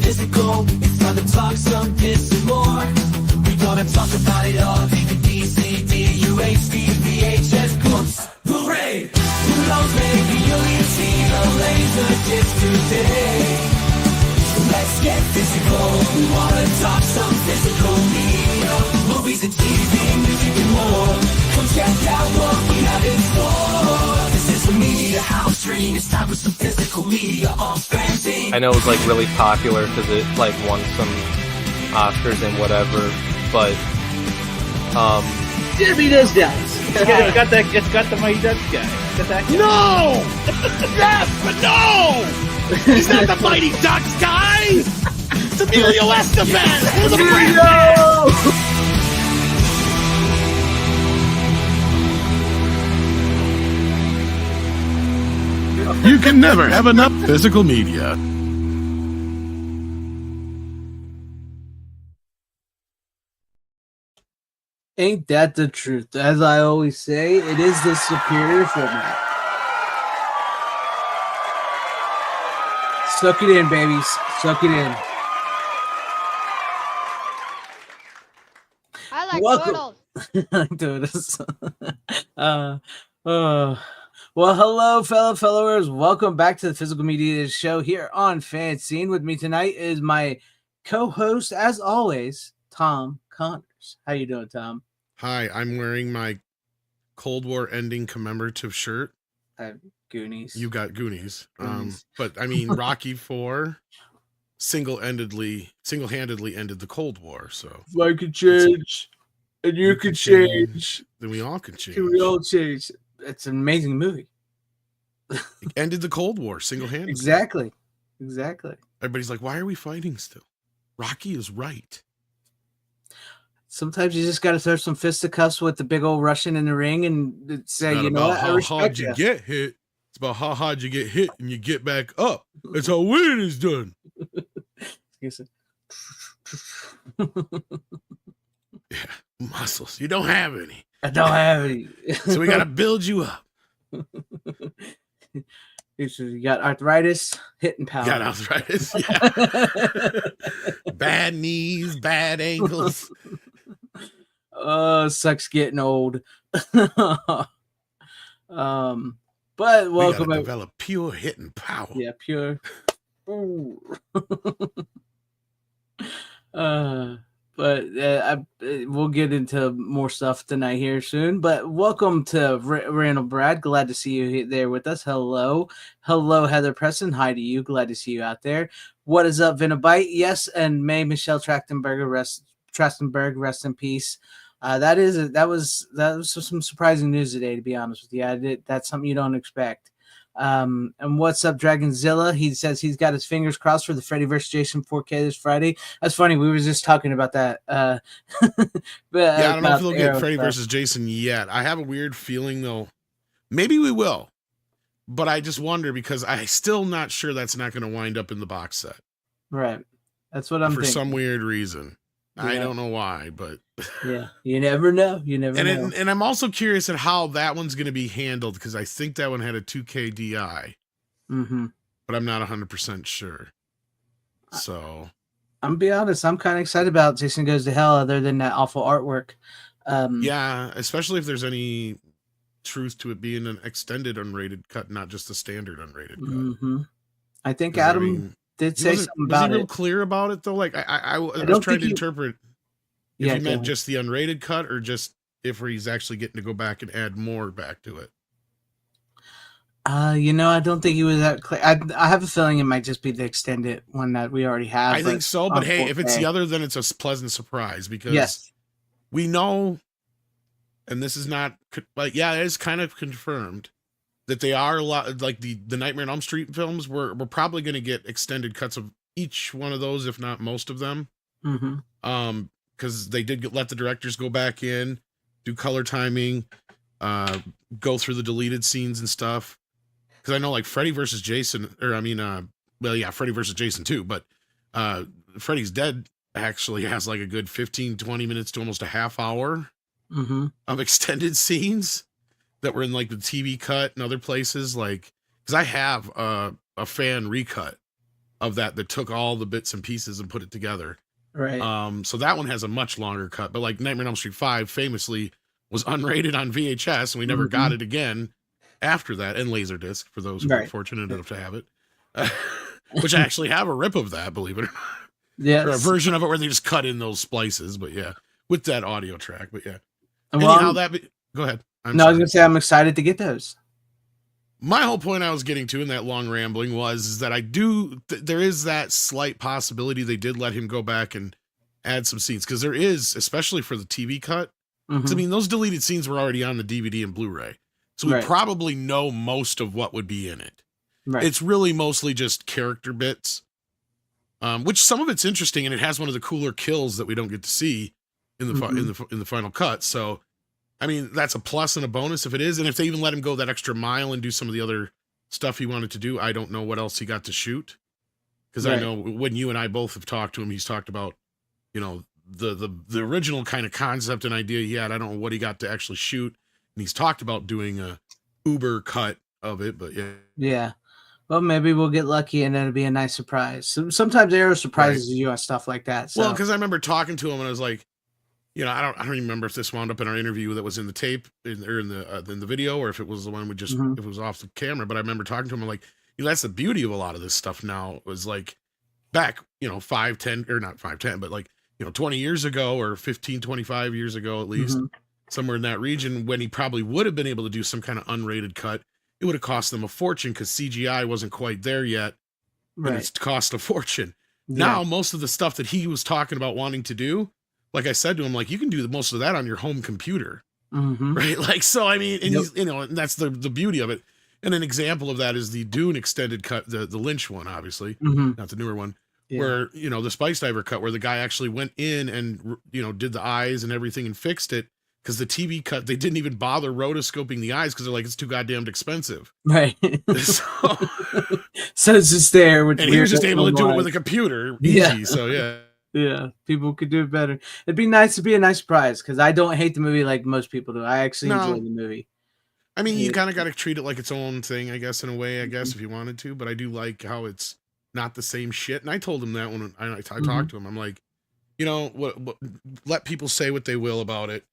physical. It's time to talk some this and more. We gonna talk about it all. DVD, CD, UHD, VHS, books, blu-ray. Who knows, maybe you'll even see a laser disc today. Let's get physical. We wanna talk some physical media. Movies and TV, music and more. Come check out what we have in store. This is the media house dream. It's time for some physical media on FanZcene. I know it was like really popular because it like won some Oscars and whatever, but Jimmy does that. It's got the Mighty Ducks guy. It's got that guy. No! Yes, but no! He's not the Mighty Ducks guy! It's Emilio Estevez! For the You can never have enough physical media. Ain't that the truth? As I always say, it is the superior format. Suck it in, babies. Suck it in. I like Welcome. turtles. Well, hello, fellow followers. Welcome back to the Physical Media Show here on FanZcene. With me tonight is my co-host, as always, Tom Connors. How you doing, Tom? Hi, I'm wearing my Cold War ending commemorative shirt. Goonies. You got Goonies. Goonies. But I mean, Rocky IV single-handedly ended the Cold War. So If I could change, and you could change, then we all can change. can we all change? It's an amazing movie. It ended the Cold War single-handedly. Exactly. Everybody's like, why are we fighting still? Rocky is right. Sometimes you just got to throw some fisticuffs with the big old Russian in the ring and say, Not you know about what, I how respect hard you. you get hit. It's about how hard you get hit and you get back up. That's how winning is done. Yeah, muscles. You don't have any. I don't have any. So we got to build you up. You got arthritis, hitting power. You got arthritis. Yeah. Bad knees, bad ankles. Sucks getting old. But welcome. We develop pure hitting power. Yeah, pure. Ooh. We'll get into more stuff tonight here soon. But welcome to Randall Brad. Glad to see you there with us. Hello, Heather Preston. Hi to you. Glad to see you out there. What is up, Vinabite? Yes, and may Michelle Trachtenberg rest in peace. That was some surprising news today, to be honest with you. That's something you don't expect. And what's up, Dragonzilla? He says he's got his fingers crossed for the Freddy vs. Jason 4K this Friday. That's funny. We were just talking about that. But I don't know if we'll get Freddy vs. Jason yet. I have a weird feeling, though. Maybe we will. But I just wonder because I'm still not sure that's not going to wind up in the box set. Right. That's what I'm thinking. For some weird reason. Yeah. I don't know why, but yeah, you never know. Know. And I'm also curious at how that one's going to be handled because I think that one had a 2K DI, but I'm not 100% sure. So I'm gonna be honest. I'm kind of excited about Jason Goes to Hell, other than that awful artwork. Yeah, especially if there's any truth to it being an extended unrated cut, not just a standard unrated cut. I think Adam did say something about it. Was he real clear about it though? Like I was trying to interpret if he meant just the unrated cut or just if he's actually getting to go back and add more back to it. I don't think he was that clear. I have a feeling it might just be the extended one that we already have. I think so, but hey, if it's the other, then it's a pleasant surprise because we know, and this is not like, yeah, it is kind of confirmed that they are a lot like the Nightmare on Elm Street films. We're probably going to get extended cuts of each one of those, if not most of them. Because they did let the directors go back in, do color timing, go through the deleted scenes and stuff. Because I know like Freddy versus Jason, Freddy versus Jason too, but Freddy's Dead actually has like a good 15, 20 minutes to almost a half hour of extended scenes that were in like the TV cut and other places. Like, because I have a fan recut of that took all the bits and pieces and put it together. Right. So that one has a much longer cut, but like Nightmare on Elm Street 5 famously was unrated on VHS, and we never got it again after that, and Laserdisc for those who were fortunate enough to have it. Which I actually have a rip of that, believe it or not. Yeah. Or a version of it where they just cut in those splices, but yeah, with that audio track. But yeah. Well, go ahead. I was gonna say I'm excited to get those. My whole point I was getting to in that long rambling is that there is that slight possibility they did let him go back and add some scenes, because there is, especially for the TV cut. I mean, those deleted scenes were already on the DVD and Blu-ray, so we probably know most of what would be in it. Right. It's really mostly just character bits, which some of it's interesting, and it has one of the cooler kills that we don't get to see in the final cut. So, I mean, that's a plus and a bonus if it is. And if they even let him go that extra mile and do some of the other stuff he wanted to do, I don't know what else he got to shoot. Because I know when you and I both have talked to him, he's talked about, you know, the original kind of concept and idea he had. I don't know what he got to actually shoot. And he's talked about doing a Uber cut of it, but yeah. Yeah. Well, maybe we'll get lucky and it'll be a nice surprise. Sometimes Arrow surprises you on stuff like that. So. Well, because I remember talking to him and I was like, you know, I don't even remember if this wound up in our interview that was in the tape or in the video, or if it was the one we just if it was off the camera. But I remember talking to him, I'm like, you know, that's the beauty of a lot of this stuff now. Was like back, you know, 5, 10, or not 5, 10, but like, you know, 20 years ago or 15, 25 years ago, at least somewhere in that region, when he probably would have been able to do some kind of unrated cut, it would have cost them a fortune because CGI wasn't quite there yet. And it's cost a fortune. Yeah. Now, most of the stuff that he was talking about wanting to do, like I said to him, like, you can do most of that on your home computer, right? Like, so, I mean, and he's, you know, and that's the beauty of it. And an example of that is the Dune extended cut, the Lynch one, obviously, not the newer one, where, you know, the Spice Diver cut, where the guy actually went in and, you know, did the eyes and everything and fixed it. Because the TV cut, they didn't even bother rotoscoping the eyes because they're like, it's too goddamn expensive. Right. So it's just there. And he was just able to do it with a computer. Easy. So, yeah. Yeah, people could do it better. It'd be nice to be a nice surprise because I don't hate the movie like most people do. I actually enjoy the movie. I mean, you kind of got to treat it like its own thing, I guess, in a way, if you wanted to. But I do like how it's not the same shit. And I told him that when I talked to him. I'm like, you know, what, let people say what they will about it.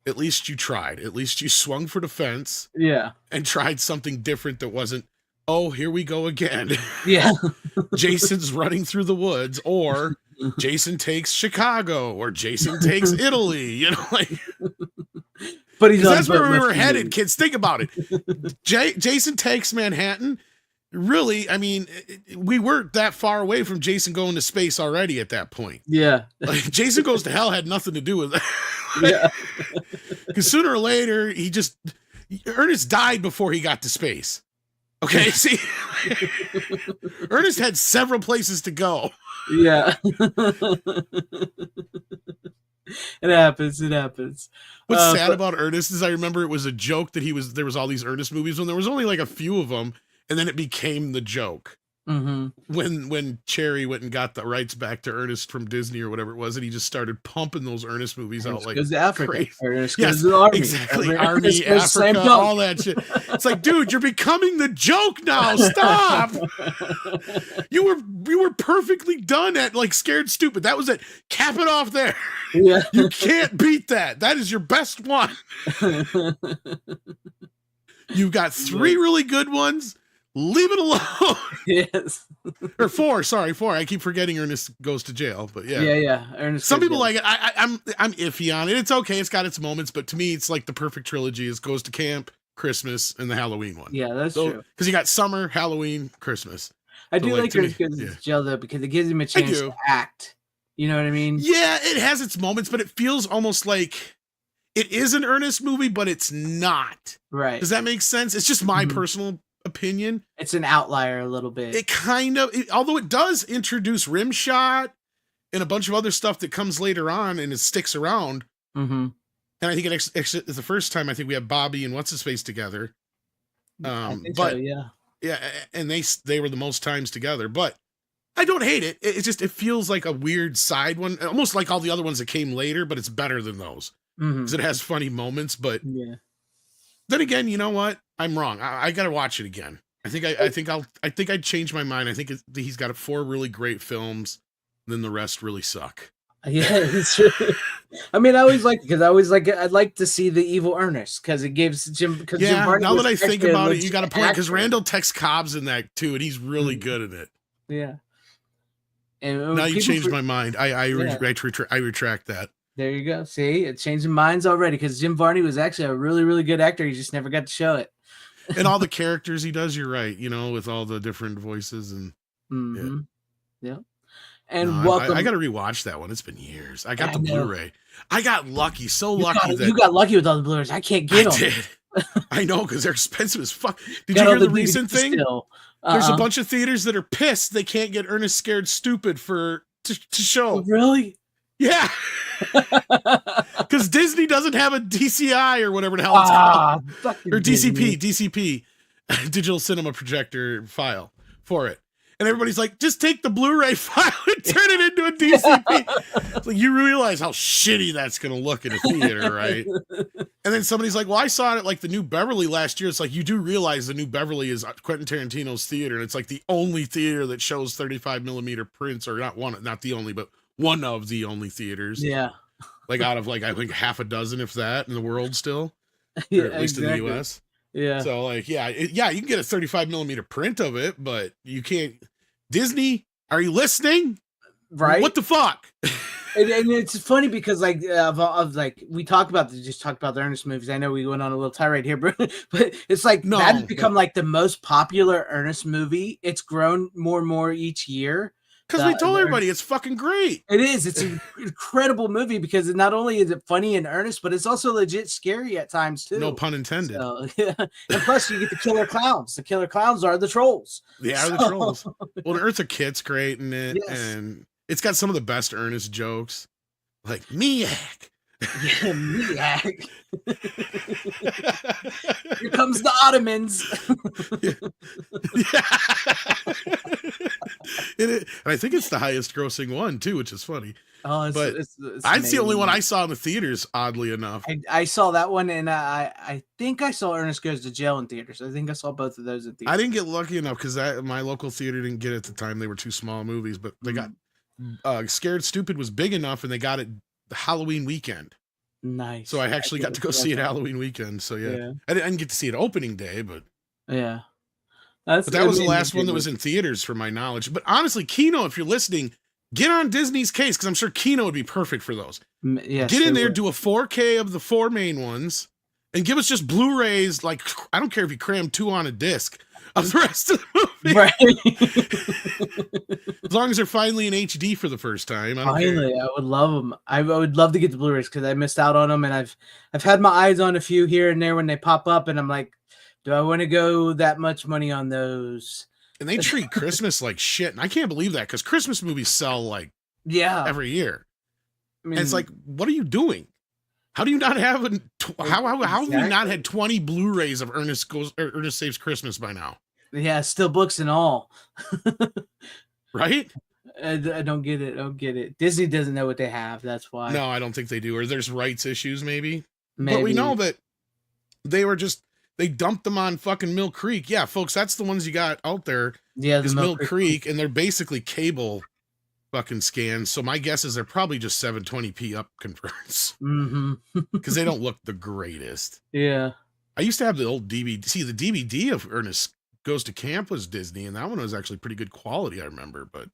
At least you tried. At least you swung for the fence. Yeah. And tried something different that wasn't, oh, here we go again. Yeah. Jason's running through the woods, or Jason takes Chicago, or Jason takes Italy, you know, like. But that's where we were headed, kids. Think about it. Jason takes Manhattan. Really, I mean, we weren't that far away from Jason going to space already at that point. Yeah. Like, Jason Goes to Hell had nothing to do with that. Yeah. Because sooner or later, Ernest died before he got to space. Okay, see? Ernest had several places to go. Yeah. It happens. What's sad about Ernest is I remember it was a joke that there was all these Ernest movies when there was only like a few of them, and then it became the joke. When Cherry went and got the rights back to Ernest from Disney or whatever it was, and he just started pumping those Ernest movies out like crazy. Ernest goes to the army. Exactly. Army, Africa, all that shit. It's like, dude, you're becoming the joke now. Stop. You were perfectly done at like Scared Stupid. That was it. Cap it off there. Yeah. You can't beat that. That is your best one. You've got 3 really good ones. Leave it alone. Yes. Or 4. Sorry, 4. I keep forgetting Ernest Goes to Jail, but yeah. Yeah. Ernest. Some people like it. I'm iffy on it. It's okay. It's got its moments, but to me, it's like the perfect trilogy. It goes to camp, Christmas, and the Halloween one. Yeah, that's true. Because you got summer, Halloween, Christmas. I do like Ernest Goes to Jail though, because it gives him a chance to act. You know what I mean? Yeah, it has its moments, but it feels almost like it is an Ernest movie, but it's not. Right. Does that make sense? It's just my personal opinion. It's an outlier a little bit. It kind of, although it does introduce Rimshot and a bunch of other stuff that comes later on and it sticks around. And I think it's the first time I think we have Bobby and What's-His-Face together. Yeah, and they were the most times together, but I don't hate it. It feels like a weird side one, almost like all the other ones that came later, but it's better than those because it has funny moments. But then again, you know what? I'm wrong. I got to watch it again. I think I'd change my mind. I think he's got 4 really great films, then the rest really suck. Yeah, it's true. I mean, I always like because I'd like to see the evil Ernest because it gives Jim. Because yeah, Jim Varney now that I think about it, you got a point because actor. Randall Tex Cobb's in that too, and he's really good at it. Yeah. And now you changed my mind. I retract that. There you go. See, it changing minds already because Jim Varney was actually a really, really good actor. He just never got to show it. And all the characters he does, you're right. You know, with all the different voices and yeah. And welcome. I got to rewatch that one. It's been years. I got the Blu-ray. I got lucky, lucky that you got lucky with all the Blu-rays. I can't get them. I did. I know because they're expensive as fuck. Did you hear the recent thing? There's a bunch of theaters that are pissed they can't get Ernest Scared Stupid to show. Oh, really? Yeah. Because Disney doesn't have a DCI or whatever the hell it's called. Or DCP, digital cinema projector file for it. And everybody's like, just take the Blu-ray file and turn it into a DCP. Like, you realize how shitty that's going to look in a theater, right? And then somebody's like, well, I saw it at like the New Beverly last year. It's like, you do realize the New Beverly is Quentin Tarantino's theater. And it's like the only theater that shows 35 millimeter prints, or not the only, but one of the only theaters. Yeah. Like out of like, I think half a dozen, if that, in the world still. Yeah, or at least in the US. Yeah. So like, you can get a 35 millimeter print of it, but you can't. Disney, are you listening? Right. What the fuck? and it's funny because like we talk about the Ernest movies. I know we went on a little tirade here, but it's like that has become like the most popular Ernest movie. It's grown more and more each year. Because we told everybody it's fucking great. It is. It's an incredible movie because not only is it funny and earnest, but it's also legit scary at times too. No pun intended. So, yeah. And plus, you get the killer clowns. The killer clowns are the trolls. They are the trolls. Well, Eartha Kitt's great in it, and it's got some of the best Ernest jokes, like Miak. Yeah, Miak. Here comes the Ottomans. And I think it's the highest grossing one too, which is funny. Oh, it's that's the only one I saw in the theaters, oddly enough. I saw that one, and I think I saw Ernest Goes to Jail in theaters. I think I saw both of those in theaters. I didn't get lucky enough because my local theater didn't get it at the time. They were two small movies, but they got Scared Stupid was big enough, and they got it the Halloween weekend. Nice. So I actually got to go see it Halloween weekend. So yeah. I didn't get to see it opening day, but yeah. But that was the last one that was in theaters, from my knowledge. But honestly, Kino, if you're listening, get on Disney's case, because I'm sure Kino would be perfect for those. Yes, get in there, do a 4K of the 4 main ones, and give us just Blu-rays. Like, I don't care if you cram 2 on a disc of the rest of the movie. Right. As long as they're finally in HD for the first time. Finally, I would love them. I would love to get the Blu-rays because I missed out on them, and I've had my eyes on a few here and there when they pop up, and I'm like, do I want to go that much money on those? And they treat Christmas like shit, and I can't believe that, because Christmas movies sell like every year. I mean, and it's like, what are you doing? How do you not have how have you not had 20 Blu-rays of Ernest Saves Christmas by now? Yeah, still books and all. Right? I don't get it. I don't get it. Disney doesn't know what they have. That's why. No, I don't think they do. Or there's rights issues, maybe. But we know that they dumped them on fucking Mill Creek. Yeah, folks, that's the ones you got out there. Yeah, is Mill Creek, and they're basically cable fucking scans. So my guess is they're probably just 720p up converts. Because they don't look the greatest. Yeah. I used to have the old DVD. See, the DVD of Ernest Goes to Camp was Disney, and that one was actually pretty good quality, I remember. But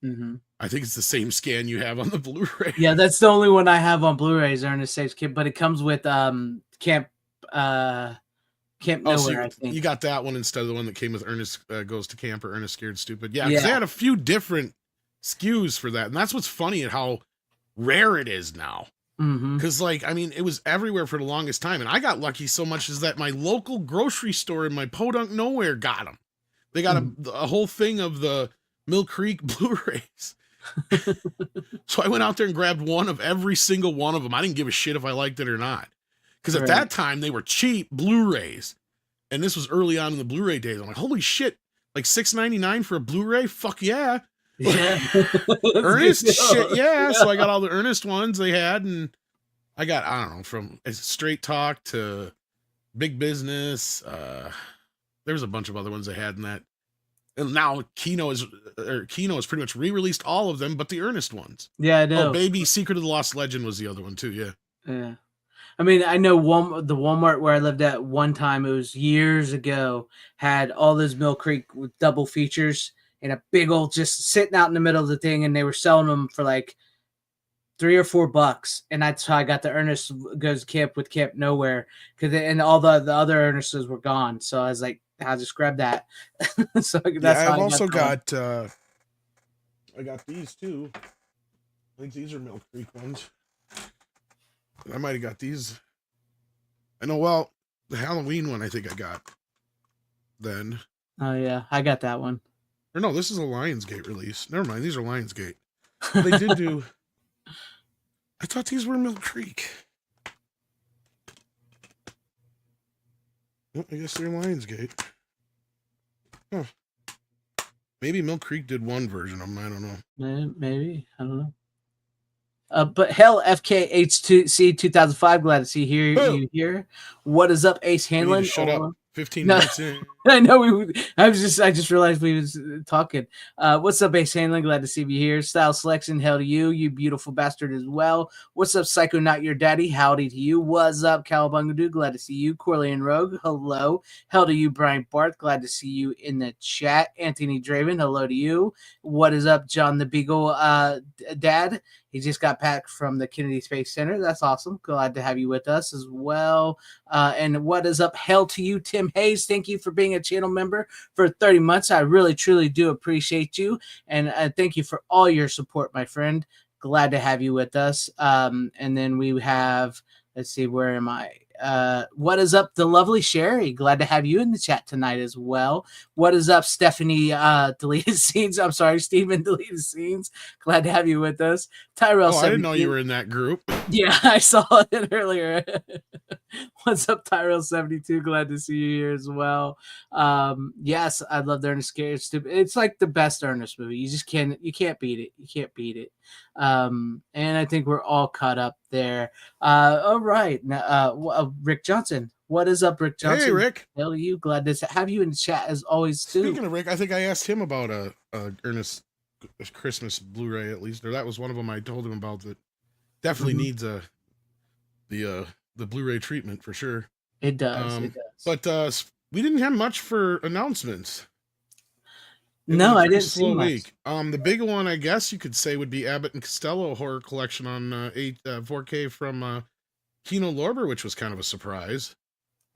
I think it's the same scan you have on the Blu-ray. Yeah, that's the only one I have on Blu-rays, Ernest Saves Camp, but it comes with Camp Nowhere, I think. You got that one instead of the one that came with Ernest Goes to Camp or Ernest Scared Stupid. Yeah, because they had a few different SKUs for that. And that's what's funny at how rare it is now. Because, like, I mean, it was everywhere for the longest time. And I got lucky so much as that my local grocery store in my podunk nowhere got them. They got a whole thing of the Mill Creek Blu-rays. So I went out there and grabbed one of every single one of them. I didn't give a shit if I liked it or not. Because at that time, they were cheap Blu-rays. And this was early on in the Blu-ray days. I'm like, holy shit, like $6.99 for a Blu-ray? Fuck yeah. Ernest? Shit, yeah. So I got all the Ernest ones they had. And I got, I don't know, from Straight Talk to Big Business. There was a bunch of other ones they had in that And now Kino has pretty much re-released all of them, but the Ernest ones. Yeah, I know. Oh, Baby Secret of the Lost Legend was the other one too. Yeah. Yeah. I mean, I know the Walmart where I lived at one time, it was years ago, had all those Mill Creek with double features and a big old just sitting out in the middle of the thing, and they were selling them for like $3 or $4, and that's how I got the Ernest Goes to Camp with Camp Nowhere, and all the other Ernests were gone. So I was like, I'll just grab that. So that's yeah, how I've also got I got these too. I think these are Mill Creek ones. I might have got these. I know. Well, the Halloween one I think I got then. Oh yeah, I got that one. Or no, this is a Lionsgate release. Never mind, these are Lionsgate. They did do. I thought these were Mill Creek. Oh, I guess they're Lionsgate. Huh. Maybe Mill Creek did one version of them. I don't know. Maybe. I don't know. But hell, FKH2C 2005. Glad to see you here. What is up, Ace Hanlon? Shut up. 15 No. minutes in. I know I just realized we was talking. What's up, Ace Hanlon? Glad to see you here. Style Selection, hell to you, you beautiful bastard as well. What's up, Psycho Not Your Daddy? Howdy to you. What's up, Cowabunga Dude? Glad to see you. Corleone Rogue, hello. Hell to you, Brian Barth. Glad to see you in the chat. Anthony Draven, hello to you. What is up, John the Beagle Dad? He just got back from the Kennedy Space Center. That's awesome. Glad to have you with us as well. And what is up? Hell to you, Tim Hayes. Thank you for being a channel member for 30 months. I really, truly do appreciate you. And thank you for all your support, my friend. Glad to have you with us. And then we have, let's see, where am I? What is up, the lovely Sherry? Glad to have you in the chat tonight as well. What is up, Stephanie? Deleted Scenes. I'm sorry, Steven. Deleted Scenes. Glad to have you with us. Tyrell. I didn't know you were in that group. Yeah, I saw it earlier. What's up, Tyrell 72? Glad to see you here as well. Yes, I love the Ernest Scared Stupid. It's like the best Ernest movie. You can't beat it. You can't beat it. And I think we're all caught up there. All right. Now, Rick Johnson. What is up, Rick Johnson? Hey, Rick. Hell, you glad to have you in the chat as always too. Speaking of Rick, I think I asked him about a Ernest Christmas Blu-ray at least, or that was one of them I told him about that definitely needs the Blu-ray treatment for sure. It does. But we didn't have much for announcements. No, I didn't see much. Week. The big one, I guess you could say, would be Abbott and Costello Horror Collection on 4K from Kino Lorber, which was kind of a surprise.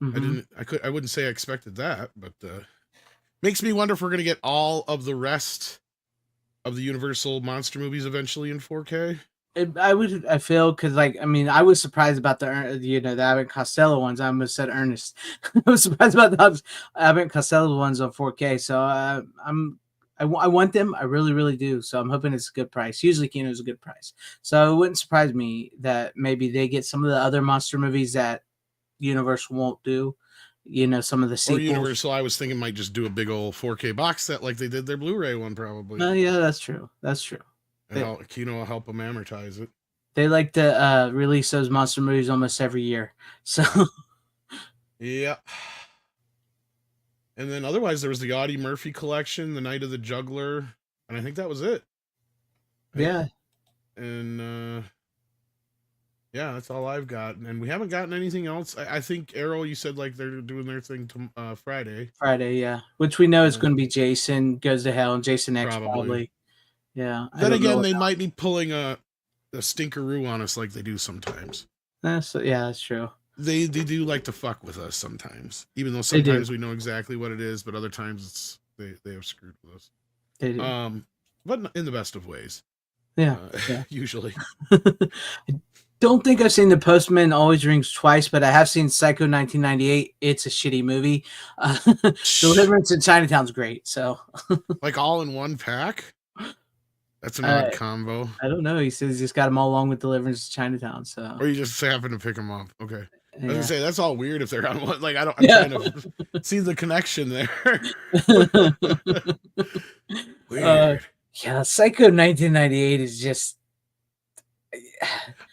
I wouldn't say I expected that, but makes me wonder if we're gonna get all of the rest of the Universal monster movies eventually in 4K. I feel because I was surprised about the Abbott and Costello ones. I almost said Ernest. I was surprised about those Abbott and Costello ones on 4K. So I want them. I really, really do. So I'm hoping it's a good price. Usually Kino is a good price. So it wouldn't surprise me that maybe they get some of the other monster movies that Universal won't do. Some of the sequels. Or Universal, I was thinking, might just do a big old 4K box set like they did their Blu-ray one probably. Oh, yeah, that's true. That's true. And Kino will help them amortize it. They like to release those monster movies almost every year. So yeah. And then otherwise there was the Audie Murphy collection, The Night of the Juggler, and I think that was it. Yeah. And yeah, that's all I've got. And we haven't gotten anything else. I think Arrow, you said like they're doing their thing to Friday. Friday, yeah. Which we know is going to be Jason Goes to Hell and Jason X probably. Yeah. Then again, they might be pulling a stinkeroo on us like they do sometimes. That's true. They do like to fuck with us sometimes, even though sometimes we know exactly what it is, but other times they have screwed with us. They do. But in the best of ways. Yeah. Usually. I don't think I've seen The Postman Always Rings Twice, but I have seen Psycho 1998. It's a shitty movie. Deliverance in Chinatown's great. So like all in one pack? That's an odd combo. I don't know. He says he's just got them all along with Deliverance to Chinatown. So, or you just happen to pick them up. Okay. I was gonna say that's all weird if they're on one. Like I'm trying to see the connection there. Weird. Yeah, Psycho 1998 is just.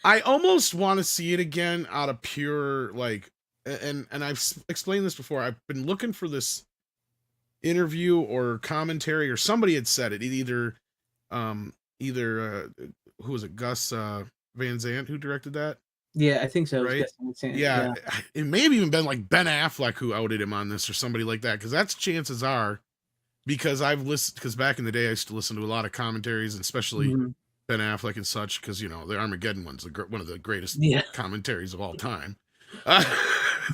I almost want to see it again out of pure and I've explained this before. I've been looking for this interview or commentary, or somebody had said it. Either who was it? Gus Van Sant who directed that? Yeah, I think so. Right? Yeah, it may have even been like Ben Affleck who outed him on this, or somebody like that, because that's chances are. Because because back in the day I used to listen to a lot of commentaries, and especially Ben Affleck and such, because the Armageddon one's one of the greatest commentaries of all time.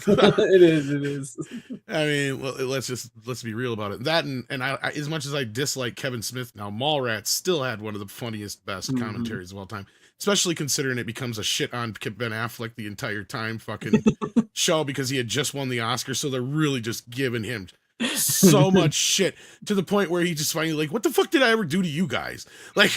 It is. I mean, well, let's be real about it. That and I as much as I dislike Kevin Smith now, Mallrats still had one of the funniest, best commentaries of all time. Especially considering it becomes a shit on Ben Affleck the entire time fucking show, because he had just won the Oscar, so they're really just giving him so much shit, to the point where he just finally like, what the fuck did I ever do to you guys? Like,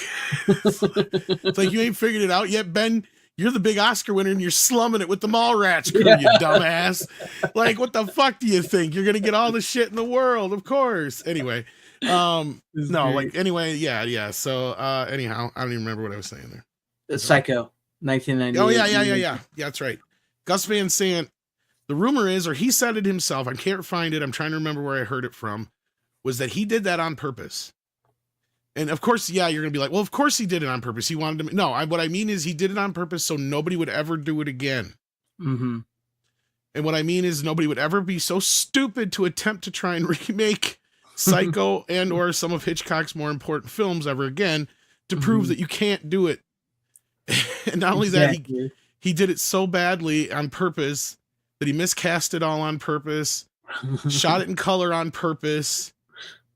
it's like, you ain't figured it out yet, Ben. You're the big Oscar winner and you're slumming it with the Mallrats crew, you dumbass. Like, what the fuck do you think? You're gonna get all the shit in the world, of course. Anyway, no, like, anyway, yeah. So, anyhow, I don't even remember what I was saying there. Psycho, 1990. Oh yeah, that's right. Gus Van Sant. The rumor is, or he said it himself, I can't find it, I'm trying to remember where I heard it from, was that he did that on purpose. And of course, yeah, you're going to be like, well, of course he did it on purpose. He wanted to... No, what I mean is he did it on purpose so nobody would ever do it again. And what I mean is nobody would ever be so stupid to attempt to try and remake Psycho and or some of Hitchcock's more important films ever again, to prove that you can't do it. And not only that, he did it so badly on purpose that he miscast it all on purpose, shot it in color on purpose,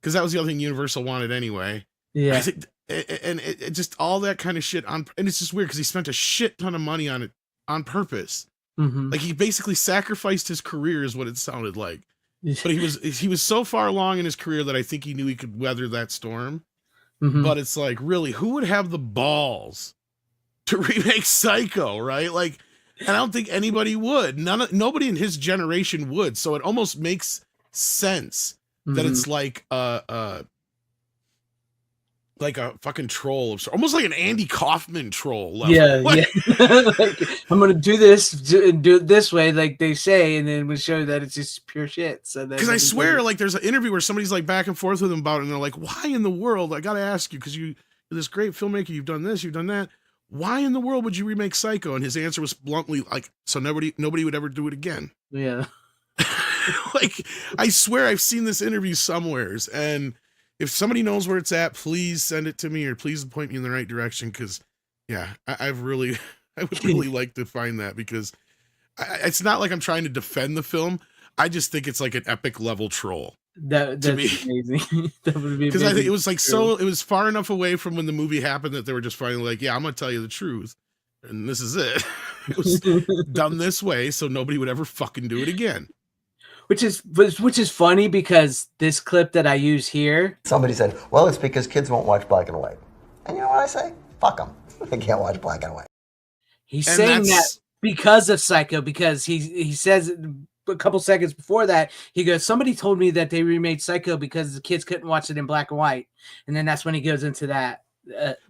because that was the other thing Universal wanted anyway. Yeah. And it just all that kind of shit and it's just weird because he spent a shit ton of money on it on purpose. Like, he basically sacrificed his career is what it sounded like. But he was so far along in his career that I think he knew he could weather that storm. But it's like, really, who would have the balls to remake Psycho, right? Like, and I don't think anybody would. Nobody in his generation would. So it almost makes sense that it's like a fucking troll, almost like an Andy Kaufman troll level. Yeah. Like, I'm gonna do this, do it this way, like they say, and then we show that it's just pure shit. So because I swear, like, there's an interview where somebody's like back and forth with him about it, and they're like, "Why in the world? I gotta ask you, because you're this great filmmaker, you've done this, you've done that. Why in the world would you remake Psycho?" And his answer was bluntly like, "So nobody would ever do it again." Yeah. Like, I swear I've seen this interview somewheres, and if somebody knows where it's at, please send it to me, or please point me in the right direction. Because, yeah, I would really like to find that, because it's not like I'm trying to defend the film. I just think it's like an epic level troll. That's amazing. That would be, because I think it was like it was far enough away from when the movie happened that they were just finally like, yeah, I'm gonna tell you the truth, and this is it. It was done this way so nobody would ever fucking do it again. Which is funny, because this clip that I use here, somebody said, well, it's because kids won't watch black and white. And you know what I say? Fuck them. They can't watch black and white. He's saying that because of Psycho, because he says a couple seconds before that, he goes, somebody told me that they remade Psycho because the kids couldn't watch it in black and white. And then that's when he goes into that.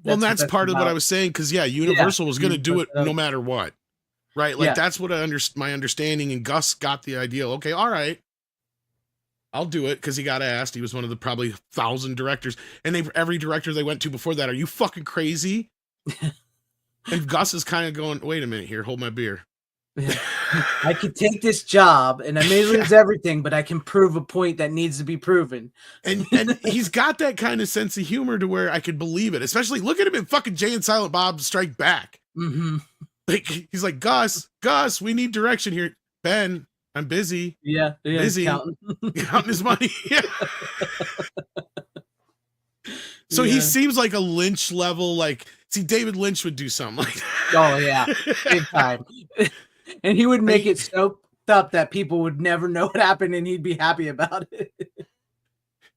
That's part of what I was saying, because, yeah, Universal was going to do it no matter what. Right? Like, that's what my understanding, and Gus got the idea. Okay, all right. I'll do it, because he got asked. He was one of the probably 1,000 directors. And every director they went to before that, are you fucking crazy? And Gus is kind of going, wait a minute here, hold my beer. I could take this job and I may lose everything, but I can prove a point that needs to be proven. And he's got that kind of sense of humor to where I could believe it. Especially look at him in fucking Jay and Silent Bob Strike Back. Like, he's like, Gus, we need direction here. Ben, I'm busy. Yeah, busy counting his money. Yeah. So he seems like a Lynch level, like, see, David Lynch would do something like that. Oh yeah, big time. And he would make it so up that people would never know what happened, and he'd be happy about it.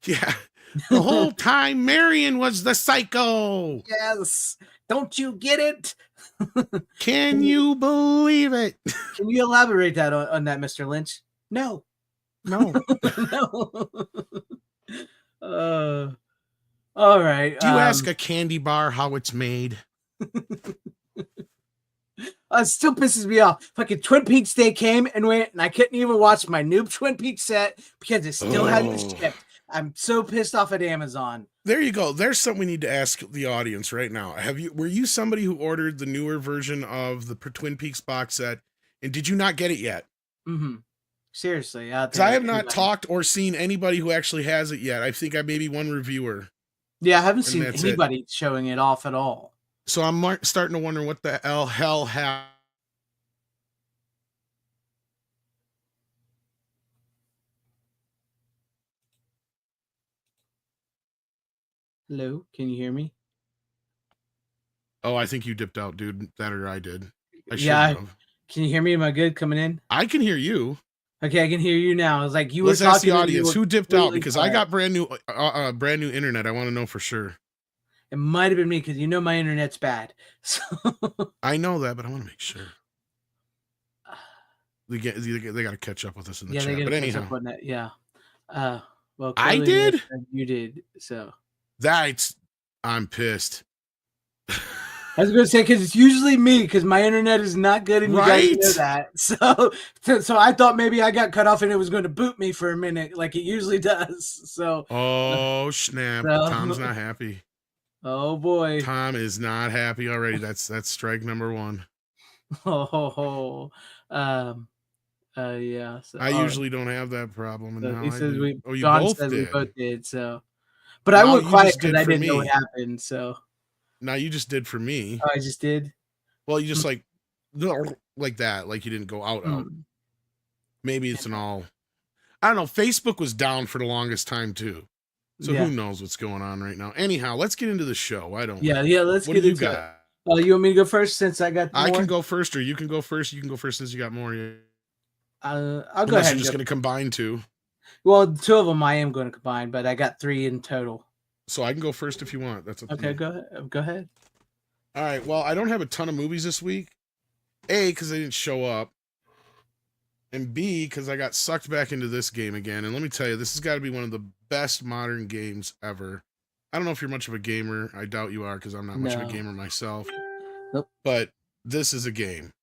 Yeah. The whole time Marion was the psycho. Yes. Don't you get it? Can you believe it? Can you elaborate that on that, Mr. Lynch? No. No. No. All right. Do you ask a candy bar how it's made? It still pisses me off. Fucking Twin Peaks Day came and went, and I couldn't even watch my new Twin Peaks set because it still hadn't shipped. I'm so pissed off at Amazon. There you go. There's something we need to ask the audience right now. Were you somebody who ordered the newer version of the Twin Peaks box set, and did you not get it yet? Mm-hmm. Seriously, because I have not talked or seen anybody who actually has it yet. I think I maybe one reviewer. Yeah, I haven't seen anybody showing it off at all. So I'm starting to wonder what the hell happened. Hello, can you hear me? Oh, I think you dipped out, dude. That or I did. Can you hear me? Am I good coming in? I can hear you. Okay, I can hear you now. It's like Let's ask the audience who dipped out because I got brand new internet. I want to know for sure. It might have been me because my internet's bad. So I know that, but I want to make sure. They got to catch up with us in the chat. But anyhow, yeah. Well, I did. You did. So I'm pissed. I was going to say because it's usually me because my internet is not good and you guys know that. So I thought maybe I got cut off and it was going to boot me for a minute like it usually does. So snap! Tom's not happy. Oh boy, Tom is not happy already. That's strike number one. Yeah. So, I usually don't have that problem, and now he says you John both says did. We both did. So, but I went quiet because I didn't know what happened. So. Now you just did for me. Oh, I just did. Well, you just like that, like you didn't go out. Maybe it's an all. I don't know. Facebook was down for the longest time too, so who knows what's going on right now. Anyhow, let's get into the show. Yeah. Let's get into it. You want me to go first since I got? I can go first, or you can go first. You can go first since you got more. I'll go ahead. You're just going to combine two. Well, two of them I am going to combine, but I got three in total. So I can go first if you want. That's okay. Go ahead. All right. Well, I don't have a ton of movies this week. A, because they didn't show up. And B, because I got sucked back into this game again. And let me tell you, this has got to be one of the best modern games ever. I don't know if you're much of a gamer. I doubt you are because I'm not much of a gamer myself. Nope. But this is a game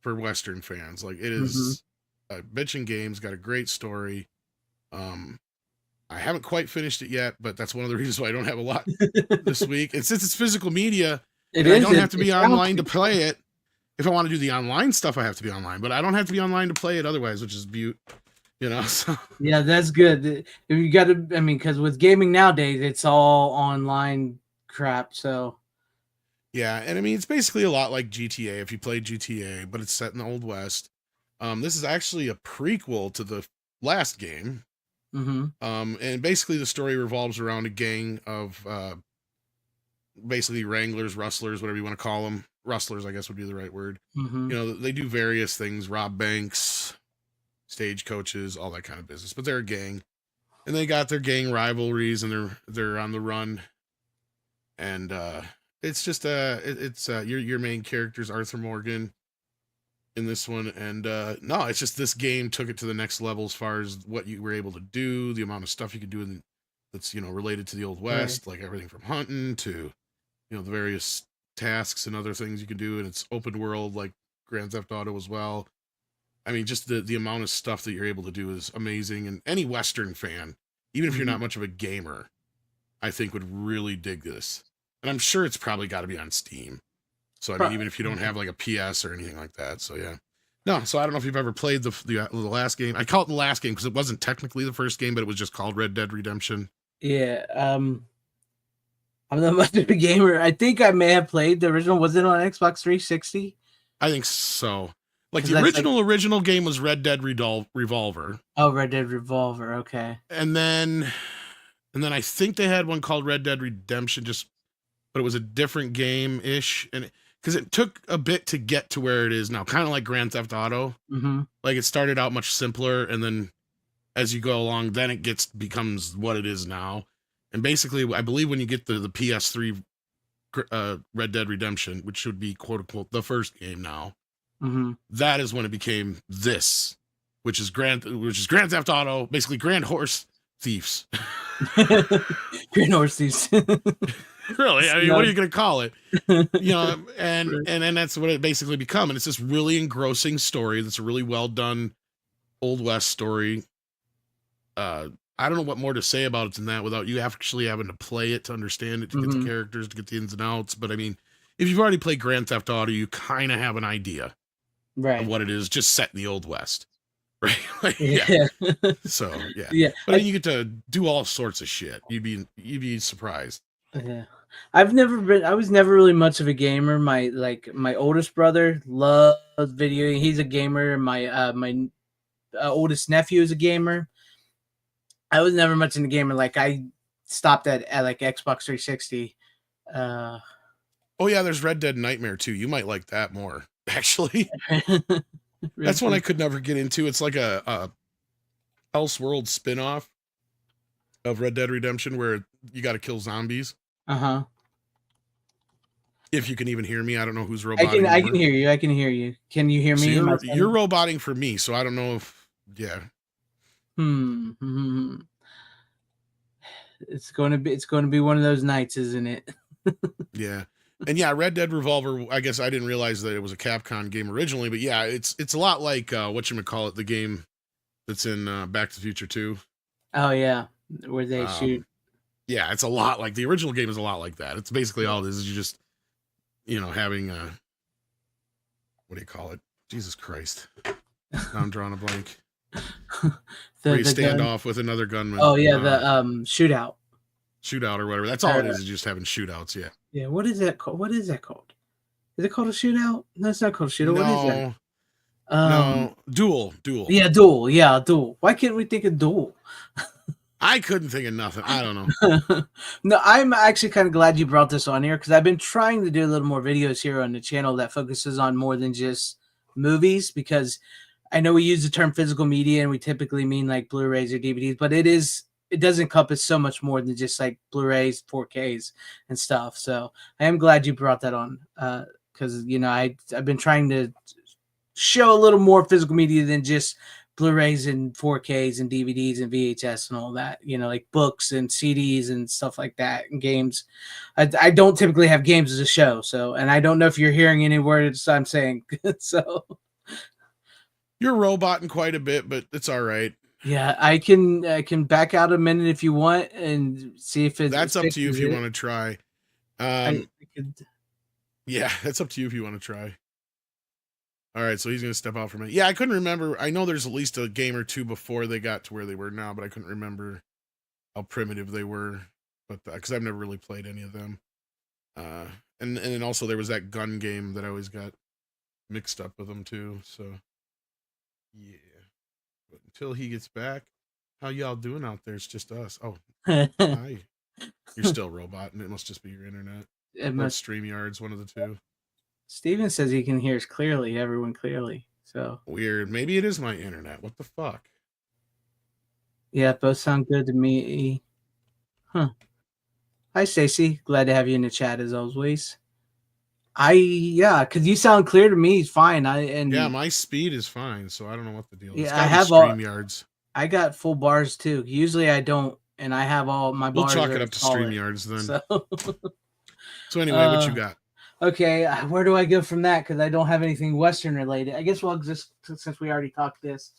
for Western fans. Like, it is a bitchin' game. It's got a great story. I haven't quite finished it yet, but that's one of the reasons why I don't have a lot this week. And since it's physical media, I don't have to be online to play it. If I want to do the online stuff, I have to be online, but I don't have to be online to play it otherwise, which is so. Yeah, that's good. You got to, because with gaming nowadays, it's all online crap. So. Yeah, and it's basically a lot like GTA if you played GTA, but it's set in the Old West. This is actually a prequel to the last game. And basically the story revolves around a gang of basically wranglers, rustlers, whatever you want to call them. Rustlers, I guess would be the right word. They do various things, rob banks, stagecoaches, all that kind of business, but they're a gang. And they got their gang rivalries and they're on the run. And it's just your main character's Arthur Morgan in this one, and no, it's just this game took it to the next level as far as what you were able to do, the amount of stuff you could do that's related to the Old West, like everything from hunting to the various tasks and other things you can do, and it's open world like Grand Theft Auto as well. Just the amount of stuff that you're able to do is amazing, and any Western fan, even if you're not much of a gamer, I think would really dig this. And I'm sure it's probably got to be on Steam. So even if you don't have like a PS or anything like that, so yeah. No, so I don't know if you've ever played the last game. I call it the last game because it wasn't technically the first game, but it was just called Red Dead Redemption. Yeah, I'm not much of a gamer. I think I may have played the original. Was it on Xbox 360? I think so. Like the original game was Red Dead Revolver. Oh, Red Dead Revolver. Okay. And then I think they had one called Red Dead Redemption, but it was a different game-ish, and because it took a bit to get to where it is now, kind of like Grand Theft Auto. Like it started out much simpler, and then as you go along, then it becomes what it is now. And basically, I believe when you get the PS3 Red Dead Redemption, which should be quote unquote the first game now, that is when it became this, which is Grand Theft Auto, basically Grand Horse Thieves. Grand Horse Thieves. Really, what are you going to call it? And that's what it basically become. And it's this really engrossing story that's a really well done Old West story. I I don't know what more to say about it than that without you actually having to play it to understand it, to get the characters, to get the ins and outs. But I mean, if you've already played Grand Theft Auto, you kind of have an idea of what it is, just set in the Old West. Right? Like, yeah. So yeah. But you get to do all sorts of shit. You'd be surprised. Yeah. I was never really much of a gamer. My oldest brother loves video. He's a gamer. My oldest nephew is a gamer. I was never much into gamer. Like I stopped at like Xbox 360. Oh yeah, there's Red Dead Nightmare too. You might like that more, actually. That's one I could never get into. It's like a Elseworld spin-off of Red Dead Redemption where you got to kill zombies. Uh-huh. If you can even hear me, I don't know who's roboting. I can hear you. I can hear you. Can you hear me? So you're roboting for me, so I don't know if It's going to be one of those nights, isn't it? Yeah. And yeah, Red Dead Revolver, I guess I didn't realize that it was a Capcom game originally, but yeah, it's a lot like whatchamacallit, the game that's in Back to the Future 2. Oh yeah, where they shoot. Yeah, it's a lot like the original game is a lot like that. It's basically all it is you just having what do you call it? Jesus Christ. Now I'm drawing a blank. Where you stand off with another gunman. Oh yeah, the shootout. Shootout or whatever. That's all it is just having shootouts, yeah. Yeah, what is that called? What is that called? Is it called a shootout? No, it's not called a shootout. What is that? No, duel. Yeah, duel. Yeah, duel. Why can't we think of duel? I couldn't think of nothing. I don't know. No, I'm actually kind of glad you brought this on here because I've been trying to do a little more videos here on the channel that focuses on more than just movies, because I know we use the term physical media and we typically mean like Blu-rays or DVDs, but it does encompass so much more than just like Blu-rays, 4Ks and stuff. So I am glad you brought that on because, I've been trying to show a little more physical media than just Blu-rays and 4Ks and DVDs and VHS and all that, like books and CDs and stuff like that and games. I don't typically have games as a show. So, and I don't know if you're hearing any words I'm saying. So you're roboting quite a bit, but it's all right. Yeah, I can back out a minute if you want and see if it's. That's up to you if you want to try. Yeah, that's up to you if you want to try. All right, so he's going to step out for a minute. Yeah, I couldn't remember. I know there's at least a game or two before they got to where they were now, but I couldn't remember how primitive they were. But because I've never really played any of them. And then also there was that gun game that I always got mixed up with them too. So yeah. But until he gets back, how y'all doing out there? It's just us. Oh, hi. You're still robot, and it must just be your internet. It must StreamYards, one of the two. Steven says he can hear us clearly, everyone clearly. So weird. Maybe it is my internet. What the fuck? Yeah, both sound good to me. Huh. Hi, Stacy. Glad to have you in the chat as always. Because you sound clear to me. Fine. Yeah, my speed is fine, so I don't know what the deal is. Yeah, I have StreamYards. I got full bars too. Usually I don't, and I have all my bars. We'll chalk it up to StreamYards then. So anyway, what you got? Okay, where do I go from that? Because I don't have anything Western related. I guess we'll just, since we already talked this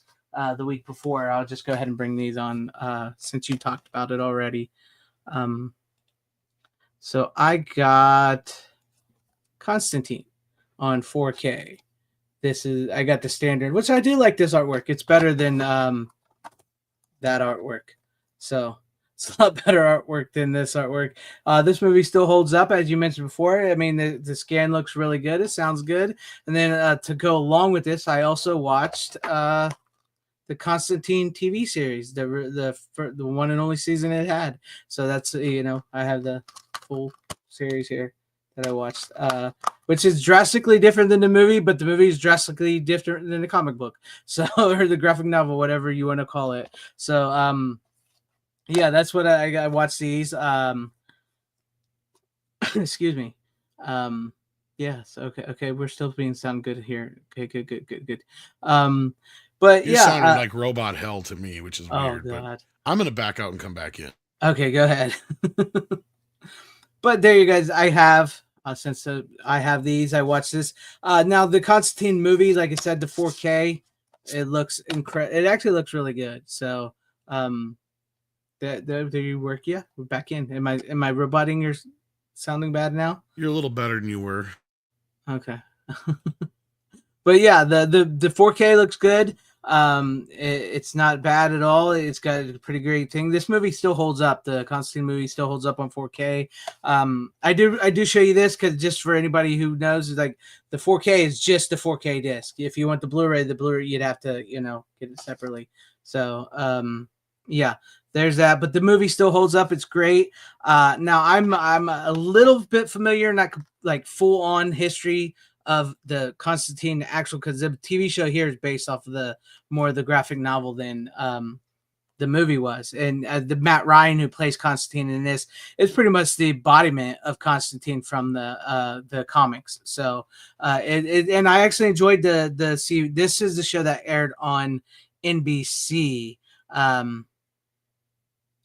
the week before, I'll just go ahead and bring these on since you talked about it already. So I got Constantine on 4K. I got the standard, which I do like this artwork. It's better than that artwork. So it's a lot better artwork than this artwork. This movie still holds up, as you mentioned before. I mean, the scan looks really good. It sounds good. And then to go along with this, I also watched the Constantine TV series, the one and only season it had. So that's, I have the full series here that I watched, which is drastically different than the movie, but the movie is drastically different than the comic book. So, or the graphic novel, whatever you want to call it. So, yeah, that's what I watched these. Excuse me. Yes. Okay. We're still being sound good here. Okay. Good. But you sounded like robot hell to me, which is weird. God. But I'm gonna back out and come back in. Okay, go ahead. But there you guys. I have since I have these. I watched this. Now the Constantine movie, like I said, the 4K. It looks incredible. It actually looks really good. So, There you work. Yeah, we're back in. Am I rebutting your sounding bad now? You're a little better than you were. Okay. But yeah, the 4K looks good. It's not bad at all. It's got a pretty great thing. This movie still holds up. The Constantine movie still holds up on 4K. I do show you this because just for anybody who knows, is like the 4K is just the 4K disc. If you want the Blu-ray, you'd have to get it separately. So yeah, there's that. But the movie still holds up. It's great. Now I'm a little bit familiar, not like full on history of the Constantine actual, because the TV show here is based off of the graphic novel than the movie was, and the Matt Ryan who plays Constantine in this is pretty much the embodiment of Constantine from the comics. So and I actually enjoyed the see. This is the show that aired on NBC.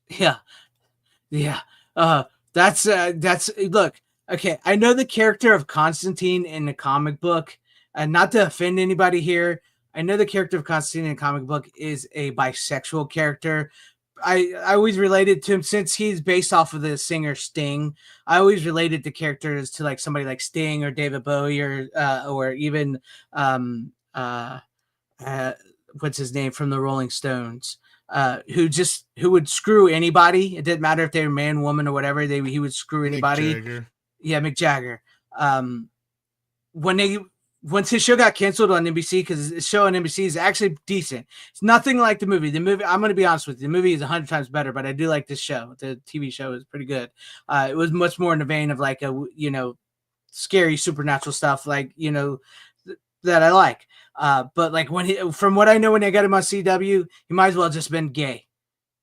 Yeah. That's look. Okay, I know the character of Constantine in the comic book, and not to offend anybody here, I know the character of Constantine in the comic book is a bisexual character. I always related to him since he's based off of the singer Sting. I always related the characters to like somebody like Sting or David Bowie or even what's his name from the Rolling Stones. Who would screw anybody. It didn't matter if they were man, woman, or whatever. He would screw anybody. Mick Jagger. Yeah, Mick Jagger. Once his show got canceled on NBC, because his show on NBC is actually decent. It's nothing like the movie. The movie, I'm going to be honest with you, the movie is 100 times better, but I do like this show. The TV show is pretty good. It was much more in the vein of like a scary supernatural stuff, like that I like. But like from what I know, when they got him on CW, he might as well have just been gay.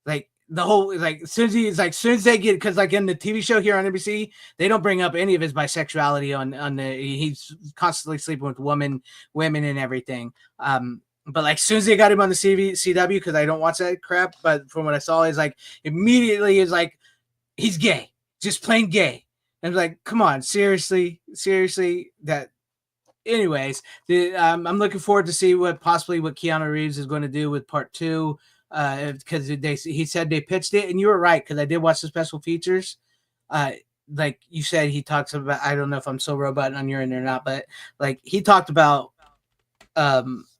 Like the whole, like as soon as they get, because like in the TV show here on NBC, they don't bring up any of his bisexuality on the, he's constantly sleeping with women and everything. But like as soon as they got him on the CW, because I don't watch that crap, but from what I saw, is like immediately is like he's gay, just plain gay. And I'm like, come on, seriously, that. Anyways, I'm looking forward to see what Keanu Reeves is going to do with part 2, because he said they pitched it, and you were right, because I did watch the special features. Like you said, he talks about, I don't know if I'm so robot on your end or not, but like he talked about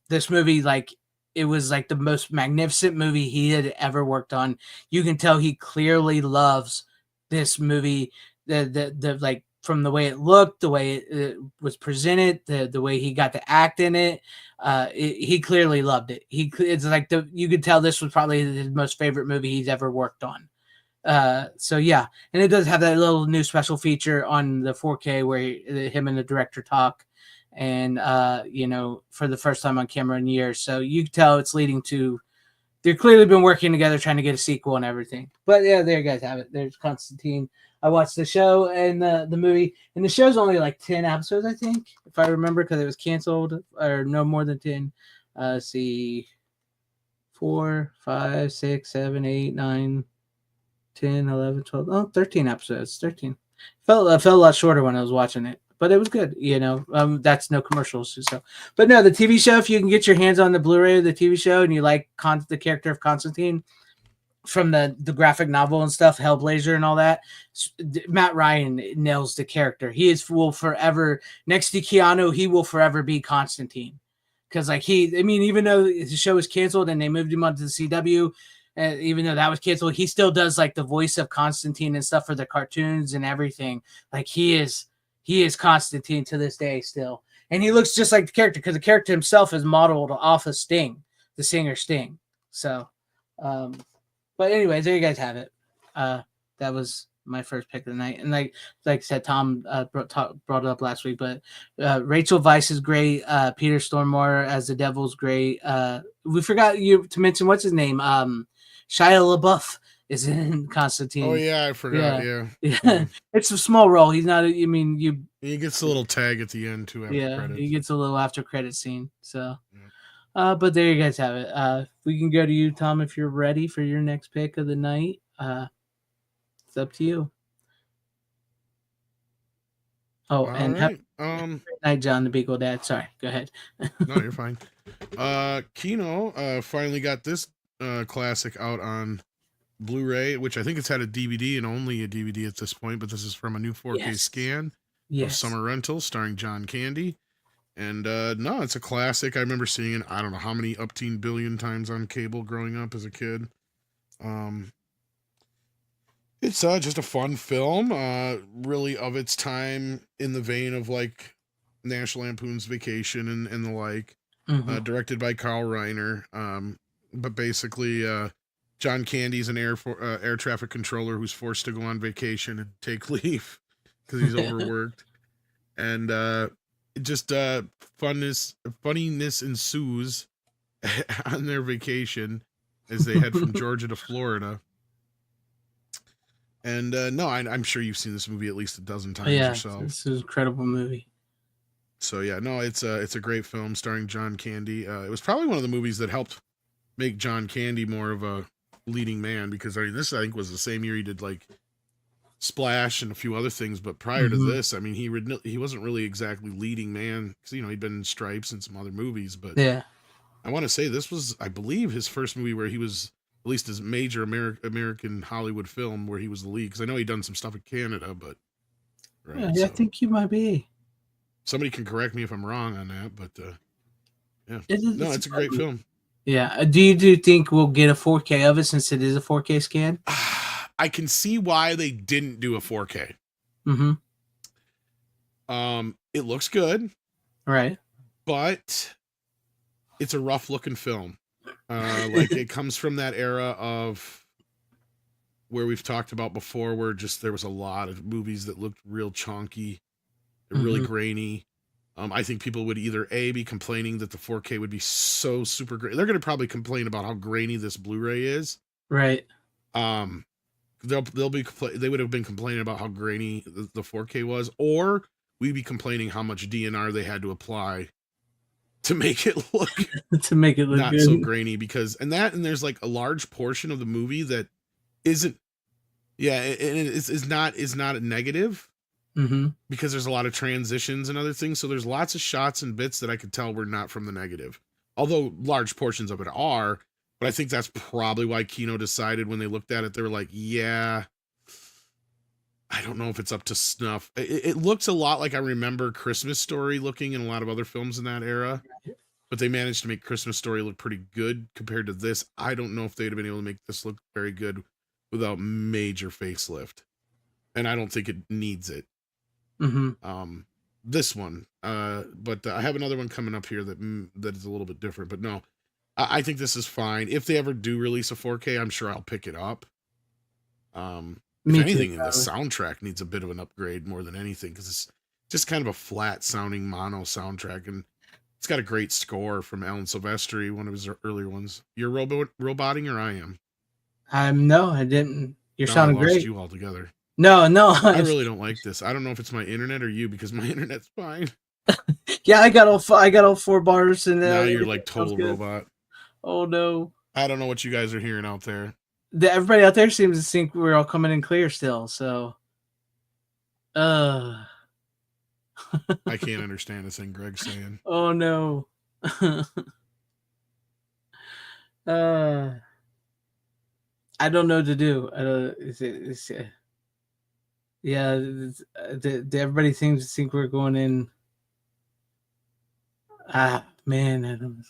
this movie like it was like the most magnificent movie he had ever worked on. You can tell he clearly loves this movie. The like, from the way it looked, the way it was presented, the way he got to act in it, he clearly loved it. It's like you could tell this was probably his most favorite movie he's ever worked on. So yeah, and it does have that little new special feature on the 4K where him and the director talk, and for the first time on camera in years. So you can tell it's leading to, they've clearly been working together trying to get a sequel and everything. But yeah, there you guys have it. There's Constantine. I watched the show and the movie, and the show's only like 10 episodes, I think, if I remember, because it was canceled, or no more than 10. Let's see, 4, 5, 6, 7, 8, 9, 10, 11, 12, 13 episodes. 13. Felt a lot shorter when I was watching it, but it was good. That's no commercials. So, but no, the TV show, if you can get your hands on the Blu-ray of the TV show and you like the character of Constantine from the graphic novel and stuff, Hellblazer and all that, Matt Ryan nails the character. Will forever, next to Keanu, he will forever be Constantine. Because like even though the show was canceled and they moved him onto the CW, even though that was canceled, he still does like the voice of Constantine and stuff for the cartoons and everything. Like he is Constantine to this day still. And he looks just like the character, because the character himself is modeled off of Sting, the singer Sting. So, but anyways, there you guys have it. That was my first pick of the night. And like I said, Tom brought it up last week, but Rachel Weisz is great. Peter Stormare as the devil's great. We forgot you to mention, what's his name? Shia LaBeouf is in Constantine. Oh yeah, I forgot. Yeah. It's a small role. He's not. He gets a little tag at the end too. After credits. He gets a little after credit scene. So. Yeah. But there you guys have it. We can go to you, Tom, if you're ready for your next pick of the night. It's up to you. Oh, and right. Good night, John the Beagle Dad. Sorry, go ahead. No, you're fine. Kino finally got this classic out on Blu-ray, which I think it's had a DVD and only a DVD at this point, but this is from a new 4K scan of Summer Rental starring John Candy. And no, it's a classic. I remember seeing it, I don't know how many upteen billion times on cable growing up as a kid. It's just a fun film, really of its time, in the vein of like National Lampoon's Vacation and the like. Directed by Carl Reiner. But basically, John Candy's an air traffic controller who's forced to go on vacation and take leave because he's overworked. And just funniness ensues on their vacation as they head from Georgia to Florida. And no, I'm sure you've seen this movie at least a dozen times or so. It's an incredible movie. So yeah, no, it's a great film starring John Candy. It was probably one of the movies that helped make John Candy more of a leading man, because I mean, this I think was the same year he did like Splash and a few other things. But prior to this, I mean, he wasn't really exactly leading man, because he'd been in Stripes and some other movies. But yeah, I want to say this was, I believe, his first movie where he was at least his major American Hollywood film where he was the lead. Because I know he'd done some stuff in Canada, but right, yeah, so I think you might be. Somebody can correct me if I'm wrong on that, but yeah, it's a great film. Yeah, do you think we'll get a 4K of it since it is a 4K scan? I can see why they didn't do a 4K. It looks good, right? But it's a rough looking film. Like it comes from that era of where we've talked about before, where just there was a lot of movies that looked real chunky, really grainy. I think people would either be complaining that the 4K would be so super great. They're going to probably complain about how grainy this Blu-ray is. Right. They would have been complaining about how grainy the 4K was, or we'd be complaining how much DNR they had to apply to make it look not good. So grainy, because and there's like a large portion of the movie that isn't is not a negative. Because there's a lot of transitions and other things, so there's lots of shots and bits that I could tell were not from the negative, although large portions of it are. But I think that's probably why Kino decided, when they looked at it, they were like, yeah, I don't know if it's up to snuff. It looks a lot like I remember Christmas Story looking in a lot of other films in that era, but they managed to make Christmas Story look pretty good compared to this. I don't know if they'd have been able to make this look very good without major facelift, and I don't think it needs it. This one, but I have another one coming up here that is a little bit different. But no, I think this is fine. If they ever do release a 4K, I'm sure I'll pick it up. If anything, the soundtrack needs a bit of an upgrade more than anything, because it's just kind of a flat sounding mono soundtrack, and it's got a great score from Alan Silvestri, one of his earlier ones. You're roboting, or I am? No, I didn't. You're sounding great. You altogether. No. I really don't like this. I don't know if it's my internet or you, because my internet's fine. Yeah, I got all 4 bars, and now you're like total robot. Oh no! I don't know what you guys are hearing out there. Everybody out there seems to think we're all coming in clear still. So, I can't understand a thing Greg's saying. Oh no! I don't know what to do. Yeah, everybody seems to think we're going in. Man, I don't.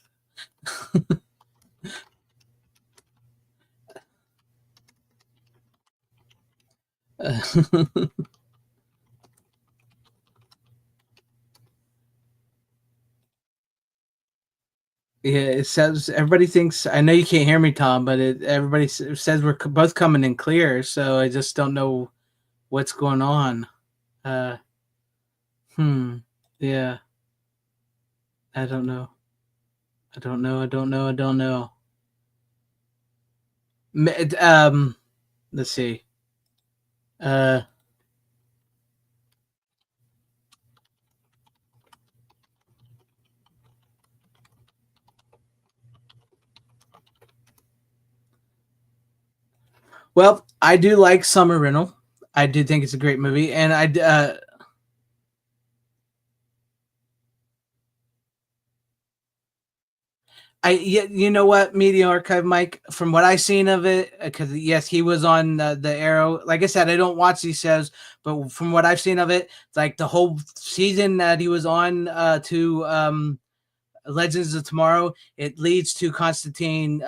Yeah, it says everybody thinks. I know you can't hear me, Tom, but everybody says we're both coming in clear. So I just don't know what's going on. Yeah. I don't know. Let's see. Well, I do like Summer Rental. I do think it's a great movie, and You know what, Media Archive Mike, from what I've seen of it, because yes, he was on the Arrow. Like I said, I don't watch these shows, but from what I've seen of it, it's like the whole season that he was on to Legends of Tomorrow, it leads to Constantine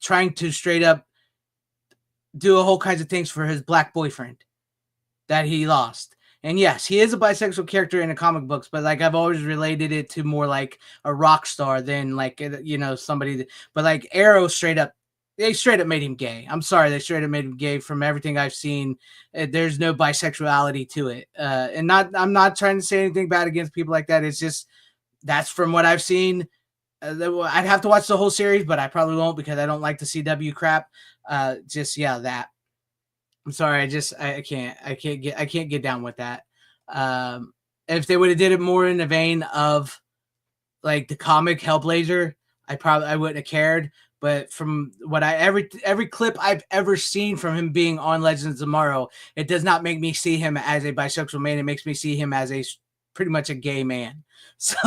trying to straight up do a whole kinds of things for his black boyfriend that he lost. And yes, he is a bisexual character in the comic books, but like I've always related it to more like a rock star than like, you know, somebody that, but like Arrow they straight up made him gay. I'm sorry, they straight up made him gay. From everything I've seen, there's no bisexuality to it. And I'm not trying to say anything bad against people like that. It's just, that's from what I've seen. I'd have to watch the whole series, but I probably won't because I don't like the CW crap. That. I'm sorry, I can't get down with that. If they would have did it more in the vein of like the comic Hellblazer, I wouldn't have cared. But from what every clip I've ever seen from him being on Legends of Tomorrow, it does not make me see him as a bisexual man. It makes me see him as pretty much a gay man. So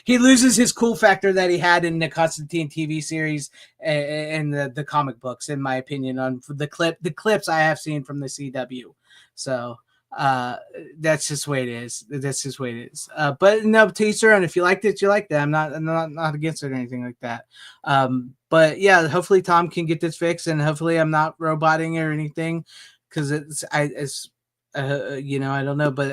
he loses his cool factor that he had in the Constantine TV series and the comic books, in my opinion, on the clips I have seen from the CW. So that's just the way it is. That's just the way it is. But no, to each their own. If you liked it, you liked it. I'm not against it or anything like that. But yeah, hopefully Tom can get this fixed, and hopefully I'm not roboting or anything, because you know, I don't know, but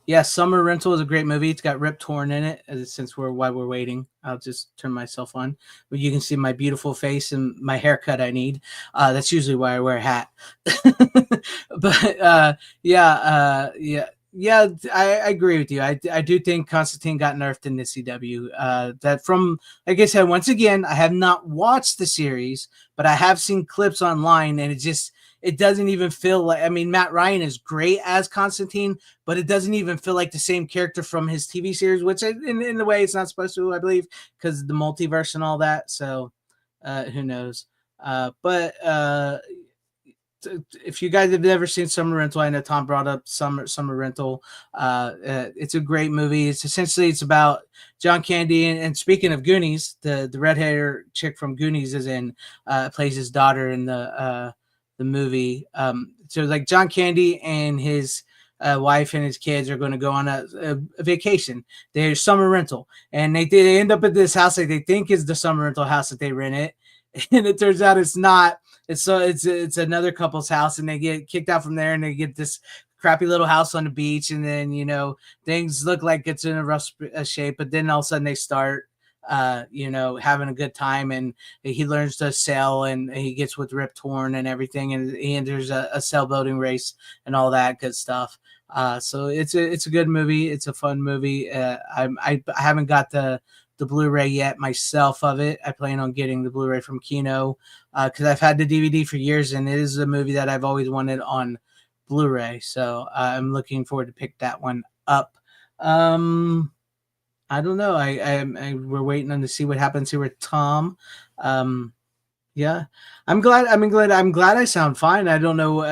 yeah, Summer Rental is a great movie. It's got Rip Torn in it. Since while we're waiting, I'll just turn myself on. But you can see my beautiful face and my haircut I need. That's usually why I wear a hat. But yeah, I agree with you. I do think Constantine got nerfed in the CW. That from, like I said, once again, I have not watched the series, but I have seen clips online, and it doesn't even feel like, I mean, Matt Ryan is great as Constantine, but it doesn't even feel like the same character from his TV series, which in the way it's not supposed to, I believe, because the multiverse and all that. So who knows? But if you guys have never seen Summer Rental, I know Tom brought up Summer Rental. It's a great movie. It's about John Candy, and speaking of Goonies, the red hair chick from Goonies is plays his daughter in the movie. So like John Candy and his wife and his kids are going to go on a vacation. They're summer rental, and they end up at this house that they think is the summer rental house that they rent it, and it turns out it's not. It's another couple's house, and they get kicked out from there, and they get this crappy little house on the beach, and then, you know, things look like it's in a rough shape, but then all of a sudden they start you know, having a good time, and he learns to sail, and he gets with Rip Torn and everything, and he enters a sailboating race and all that good stuff. So it's a good movie. It's a fun movie. I haven't got the Blu-ray yet myself of it. I plan on getting the Blu-ray from Kino because I've had the DVD for years, and it is a movie that I've always wanted on Blu-ray. So I'm looking forward to pick that one up. I don't know. We're waiting on to see what happens here with Tom. Yeah, I'm glad I sound fine. I don't know.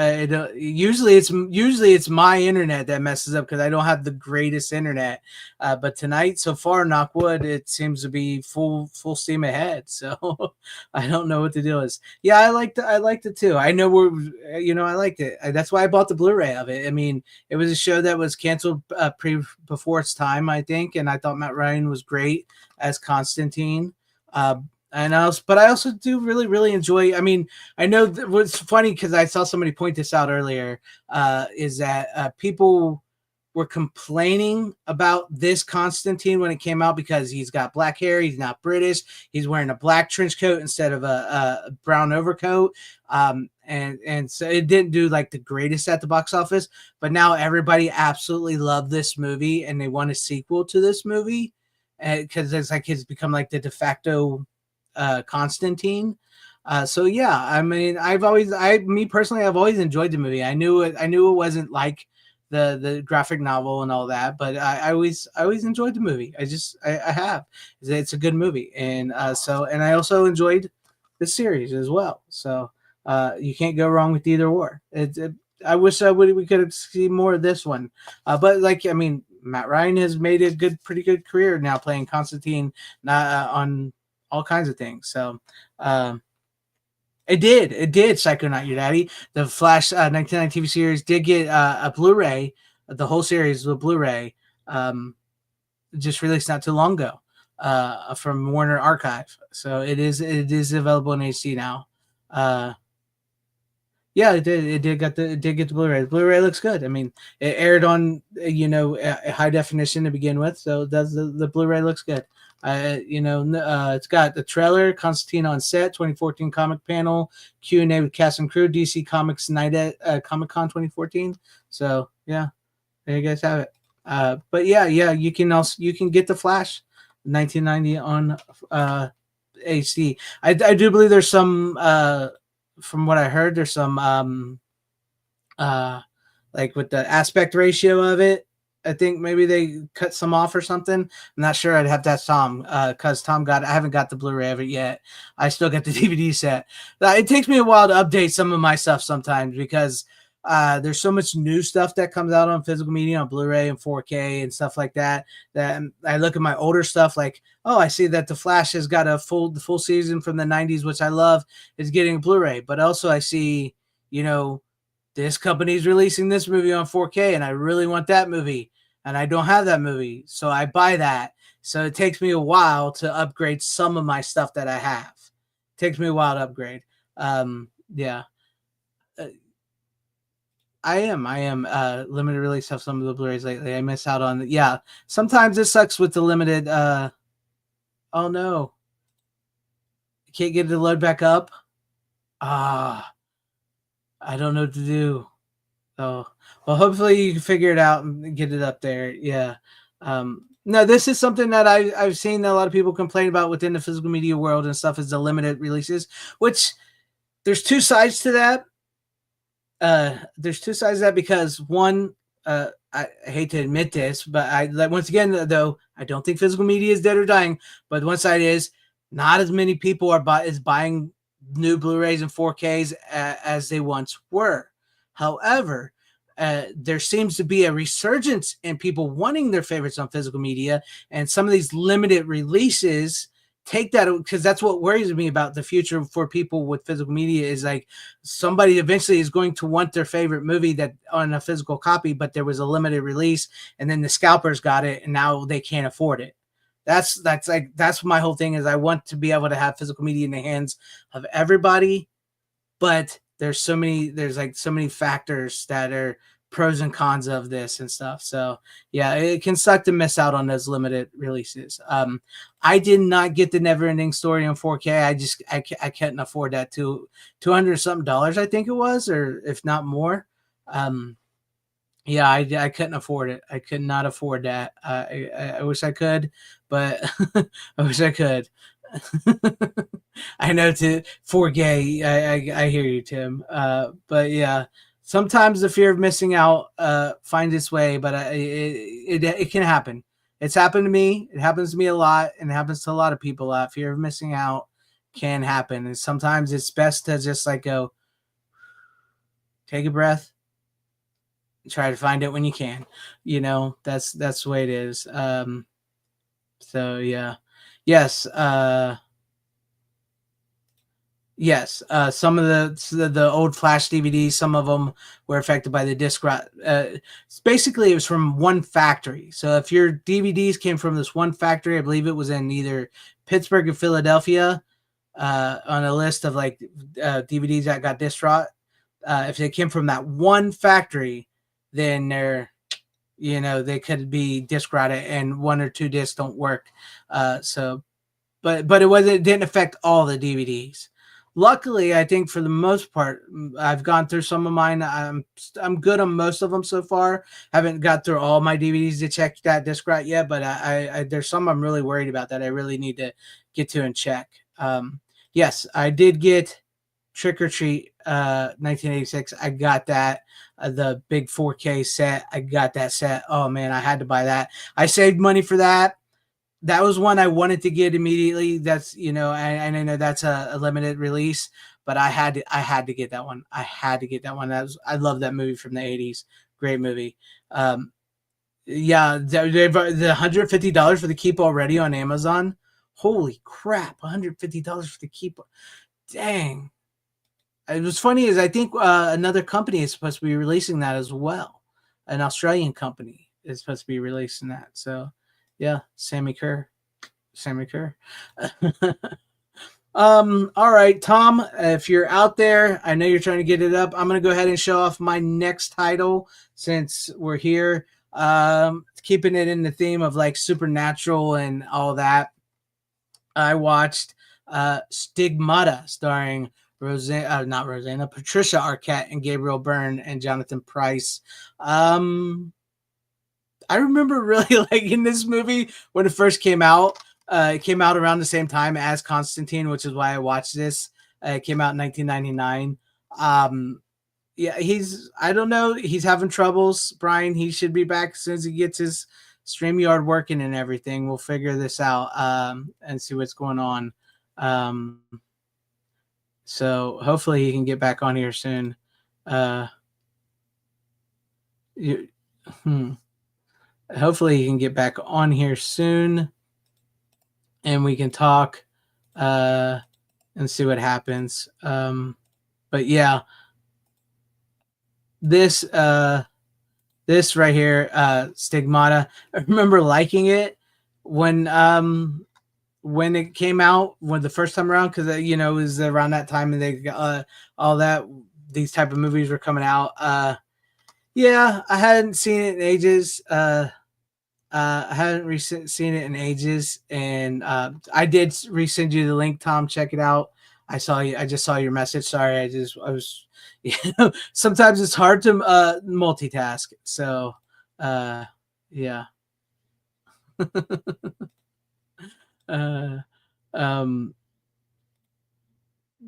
Usually it's my internet that messes up because I don't have the greatest internet. But tonight, so far, knock wood, it seems to be full steam ahead. So I don't know what the deal is. Yeah, I liked it too. I know I liked it. That's why I bought the Blu-ray of it. I mean, it was a show that was canceled before its time, I think, and I thought Matt Ryan was great as Constantine. But I also do really, really enjoy. I mean, I know what's funny, because I saw somebody point this out earlier, is that people were complaining about this Constantine when it came out because he's got black hair, he's not British, he's wearing a black trench coat instead of a brown overcoat, and so it didn't do like the greatest at the box office. But now everybody absolutely loved this movie, and they want a sequel to this movie because it's become like the de facto Constantine. So yeah, I mean, I've always enjoyed the movie. I knew it wasn't like the graphic novel and all that, but I always enjoyed the movie. I have. It's a good movie, and and I also enjoyed the series as well. So you can't go wrong with either or. I wish we could have seen more of this one, but like, I mean, Matt Ryan has made a pretty good career now playing Constantine on all kinds of things. So it did. Psycho Not Your Daddy. The Flash 1990 TV series did get a Blu-ray. The whole series with Blu-ray just released not too long ago from Warner Archive. So it is available in HD now. Yeah, it did. It did get the Blu-ray. The Blu-ray looks good. I mean, it aired on a high definition to begin with, so does the Blu-ray looks good. It's got the trailer, Constantine on set, 2014 comic panel, Q&A with cast and crew, DC Comics Night at Comic Con 2014. So yeah, there you guys have it. But yeah, you can get the Flash 1990 on HD. I do believe there's some. From what I heard, there's some like with the aspect ratio of it, I think maybe they cut some off or something. I'm not sure. I'd have to ask Tom because I haven't got the Blu-ray of it yet. I still get the DVD set. It takes me a while to update some of my stuff sometimes because there's so much new stuff that comes out on physical media, on Blu-ray and 4K and stuff like that. That I look at my older stuff like, oh, I see that the Flash has got the full season from the 90s, which I love, is getting a Blu-ray. But also I see, this company's releasing this movie on 4K and I really want that movie and I don't have that movie. So I buy that. So it takes me a while to upgrade some of my stuff that I have. It takes me a while to upgrade. Yeah. I am limited release of some of the Blu-rays lately. I miss out on sometimes it sucks with the limited oh no. Can't get it to load back up. I don't know what to do. Oh, well, hopefully you can figure it out and get it up there. Yeah. No, this is something that I've seen that a lot of people complain about within the physical media world and stuff is the limited releases, which there's two sides to that. There's two sides to that because one, I hate to admit this, but once again, though, I don't think physical media is dead or dying, but one side is not as many people are buying new Blu-rays and 4Ks as they once were. However, there seems to be a resurgence in people wanting their favorites on physical media, and some of these limited releases take that, because that's what worries me about the future for people with physical media is like somebody eventually is going to want their favorite movie that on a physical copy, but there was a limited release and then the scalpers got it and now they can't afford it. That's my whole thing is I want to be able to have physical media in the hands of everybody, but there's so many factors that are pros and cons of this and stuff. So yeah, it can suck to miss out on those limited releases. I did not get the Neverending Story on 4K. I couldn't afford that. $200 something, I think it was, or if not more. Yeah, I couldn't afford it. I could not afford that. I wish I could, but I wish I could. I know to 4K. I hear you, Tim. But yeah, sometimes the fear of missing out finds its way, but it can happen. It's happened to me. It happens to me a lot, and it happens to a lot of people a lot. Fear of missing out can happen, and sometimes it's best to just like go, take a breath, try to find it when you can. That's the way it is. So yeah. Yes. Yes. Some of the old Flash DVDs, some of them were affected by the disc rot. Basically, it was from one factory. So if your DVDs came from this one factory, I believe it was in either Pittsburgh or Philadelphia, on a list of like DVDs that got disc rot. If they came from that one factory, then they could be disc rotted and one or two discs don't work. But it didn't affect all the DVDs. Luckily, I think for the most part, I've gone through some of mine. I'm good on most of them so far. Haven't got through all my DVDs to check that disc rot yet, but I there's some I'm really worried about that I really need to get to and check. Yes, I did get Trick or Treat 1986. I got that. The big 4K set. I got that set. Oh man, I had to buy that. I saved money for that. That was one I wanted to get immediately. That's I know that's a limited release, but I had to get that one. I had to get that one. I love that movie from the 80s. Great movie. Yeah, they've the $150 for the keep already on Amazon. Holy crap, $150 for the keep. Dang. It was funny is I think another company is supposed to be releasing that as well. An Australian company is supposed to be releasing that. So, yeah, Sammy Kerr. All right, Tom, if you're out there, I know you're trying to get it up. I'm going to go ahead and show off my next title since we're here. Keeping it in the theme of like supernatural and all that. I watched Stigmata starring Patricia Arquette and Gabriel Byrne and Jonathan Pryce. I remember really liking this movie when it first came out. It came out around the same time as Constantine, which is why I watched this. It came out in 1999. Yeah, I don't know. He's having troubles, Brian. He should be back as soon as he gets his StreamYard working and everything. We'll figure this out and see what's going on. So hopefully he can get back on here soon. Hopefully he can get back on here soon and we can talk and see what happens. But yeah, this right here, Stigmata, I remember liking it when it came out when the first time around, because it was around that time and they these type of movies were coming out. Yeah, I hadn't seen it in ages. I hadn't seen it in ages, and I did resend you the link, Tom. Check it out. I just saw your message. Sorry, I was sometimes it's hard to multitask. So yeah.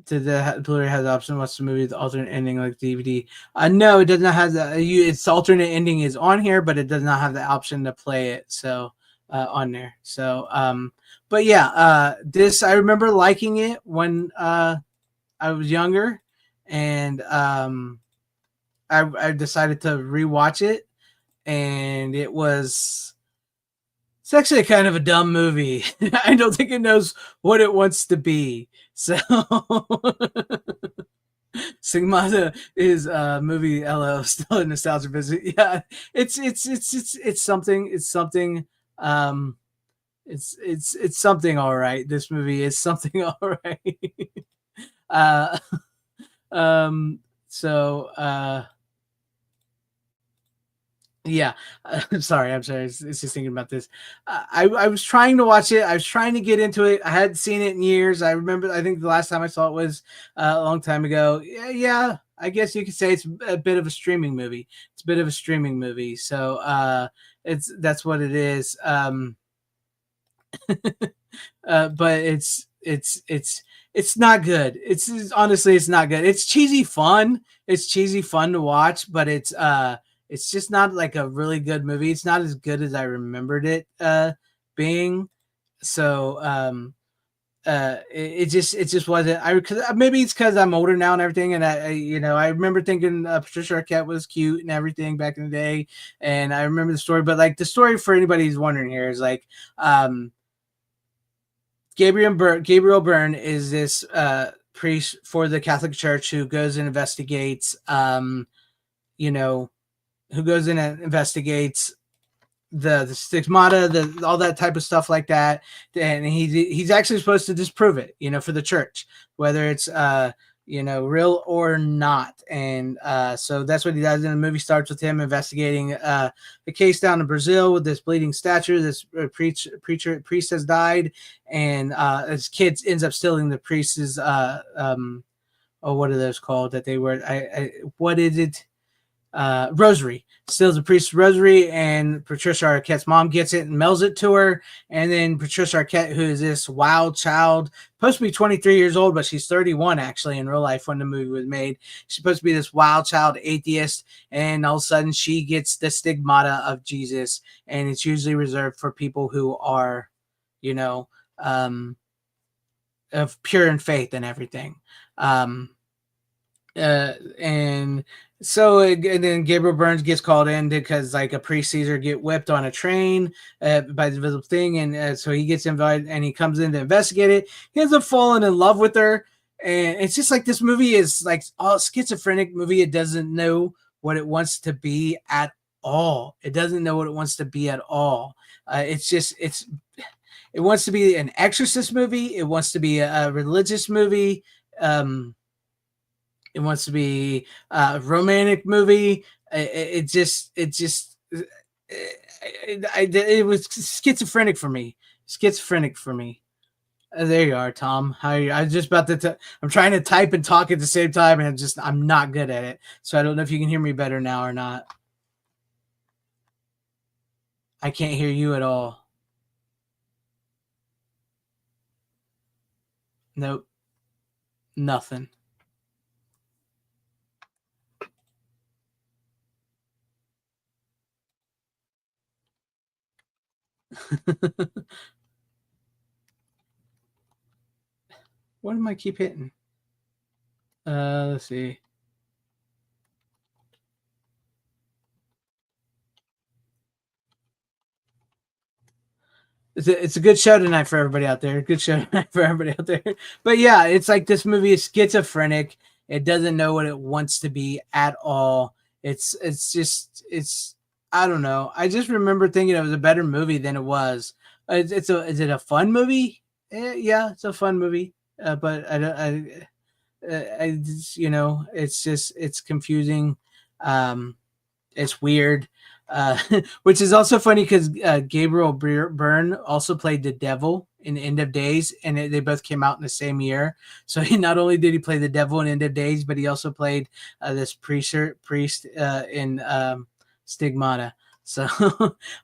Did the Blu-ray have the option to watch the movie with the alternate ending like DVD? No, it does not have the. Its alternate ending is on here, but it does not have the option to play it. So on there. So but yeah, this I remember liking it when I was younger, and I decided to rewatch it, and it's actually kind of a dumb movie. I don't think it knows what it wants to be. So Sigmata is movie LO still a nostalgia visit. Yeah, it's something. It's something. It's something all right. This movie is something all right. So yeah, I'm sorry. It's just thinking about this. I was trying to watch it. I was trying to get into it. I hadn't seen it in years. I remember. I think the last time I saw it was a long time ago. Yeah. I guess you could say it's a bit of a streaming movie. It's a bit of a streaming movie. So that's what it is. But it's not good. Honestly, it's not good. It's cheesy fun. It's cheesy fun to watch, but it's just not like a really good movie. It's not as good as I remembered it being. So it just wasn't. Maybe it's because I'm older now and everything, and I remember thinking Patricia Arquette was cute and everything back in the day, and I remember the story. But like the story for anybody who's wondering here is like Gabriel Byrne is this priest for the Catholic Church who goes and investigates the stigmata, all that type of stuff like that, and he's actually supposed to disprove it, for the church, whether it's real or not. And so that's what he does. And the movie starts with him investigating the case down in Brazil with this bleeding statue. This priest has died, and his kid ends up stealing the priest's what are those called that they were? What is it? Rosary. Steals the priest's rosary, and Patricia Arquette's mom gets it and mails it to her. And then Patricia Arquette, who is this wild child, supposed to be 23 years old, but she's 31 actually in real life when the movie was made. She's supposed to be this wild child atheist, and all of a sudden she gets the stigmata of Jesus, and it's usually reserved for people who are, of pure in faith and everything. And so and then Gabriel Burns gets called in because like a priest sees her get whipped on a train by the visible thing, and so he gets invited and he comes in to investigate it. He ends up falling in love with her, and it's just like this movie is like all schizophrenic movie. It doesn't know what it wants to be at all. It doesn't know what it wants to be at all. It wants to be an exorcist movie. It wants to be a religious movie. It wants to be a romantic movie. It was schizophrenic for me. There you are, Tom. How are you? I was just about to. I'm trying to type and talk at the same time, and I'm not good at it. So I don't know if you can hear me better now or not. I can't hear you at all. Nope. Nothing. What am I keep hitting? Let's see. It's a good show tonight for everybody out there. Good show tonight for everybody out there. But yeah, it's like this movie is schizophrenic. It doesn't know what it wants to be at all. It's I don't know. I just remember thinking it was a better movie than it was. Is it a fun movie? Yeah, it's a fun movie. But I just, it's confusing. It's weird. Which is also funny because Gabriel Byrne also played the devil in End of Days, and they both came out in the same year. So he not only did he play the devil in End of Days, but he also played this priest in Stigmata. So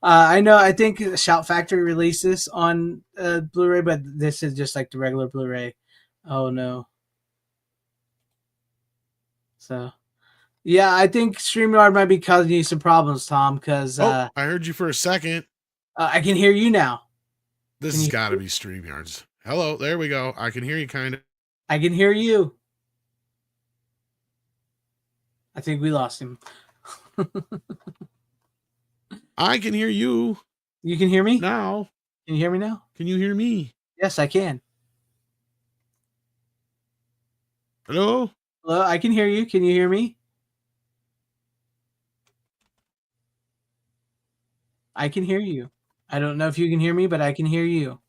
I know. I think Shout Factory released this on Blu-ray, but this is just like the regular Blu-ray. Oh no. So. Yeah, I think StreamYard might be causing you some problems, Tom, because I heard you for a second. I can hear you now. This has got to be StreamYard's. Hello, there we go. I can hear you kind of. I can hear you. I think we lost him. I can hear you. You can hear me? Now. Can you hear me now? Can you hear me? Yes, I can. Hello? Hello, I can hear you. Can you hear me? I can hear you. I don't know if you can hear me, but I can hear you.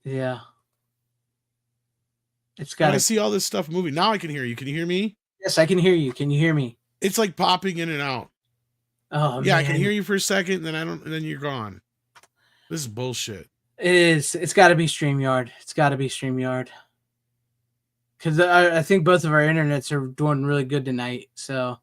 Yeah. It's got to see all this stuff moving. Now I can hear you. Can you hear me? Yes, I can hear you. Can you hear me? It's like popping in and out. Oh, yeah, man. I can hear you for a second, then and then you're gone. This is bullshit. It is. It's got to be StreamYard. It's got to be StreamYard. Because I think both of our internets are doing really good tonight. So.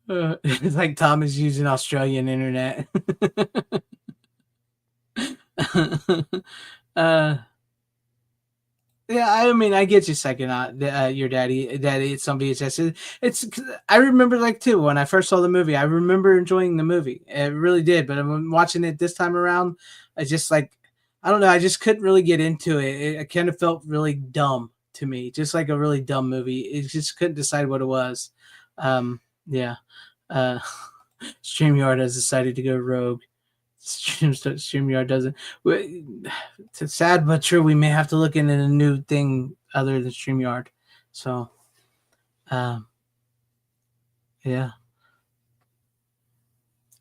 It's like Tom is using Australian internet. Yeah, I mean, I get you second your daddy it's some VHS. It's I remember like too when I first saw the movie. I remember enjoying the movie. It really did. But when watching it this time around, I just like I don't know. I just couldn't really get into it. It kind of felt really dumb to me, just like a really dumb movie. It just couldn't decide what it was. Yeah. StreamYard has decided to go rogue. StreamYard doesn't. It's sad but true. We may have to look into a new thing other than StreamYard. So, yeah.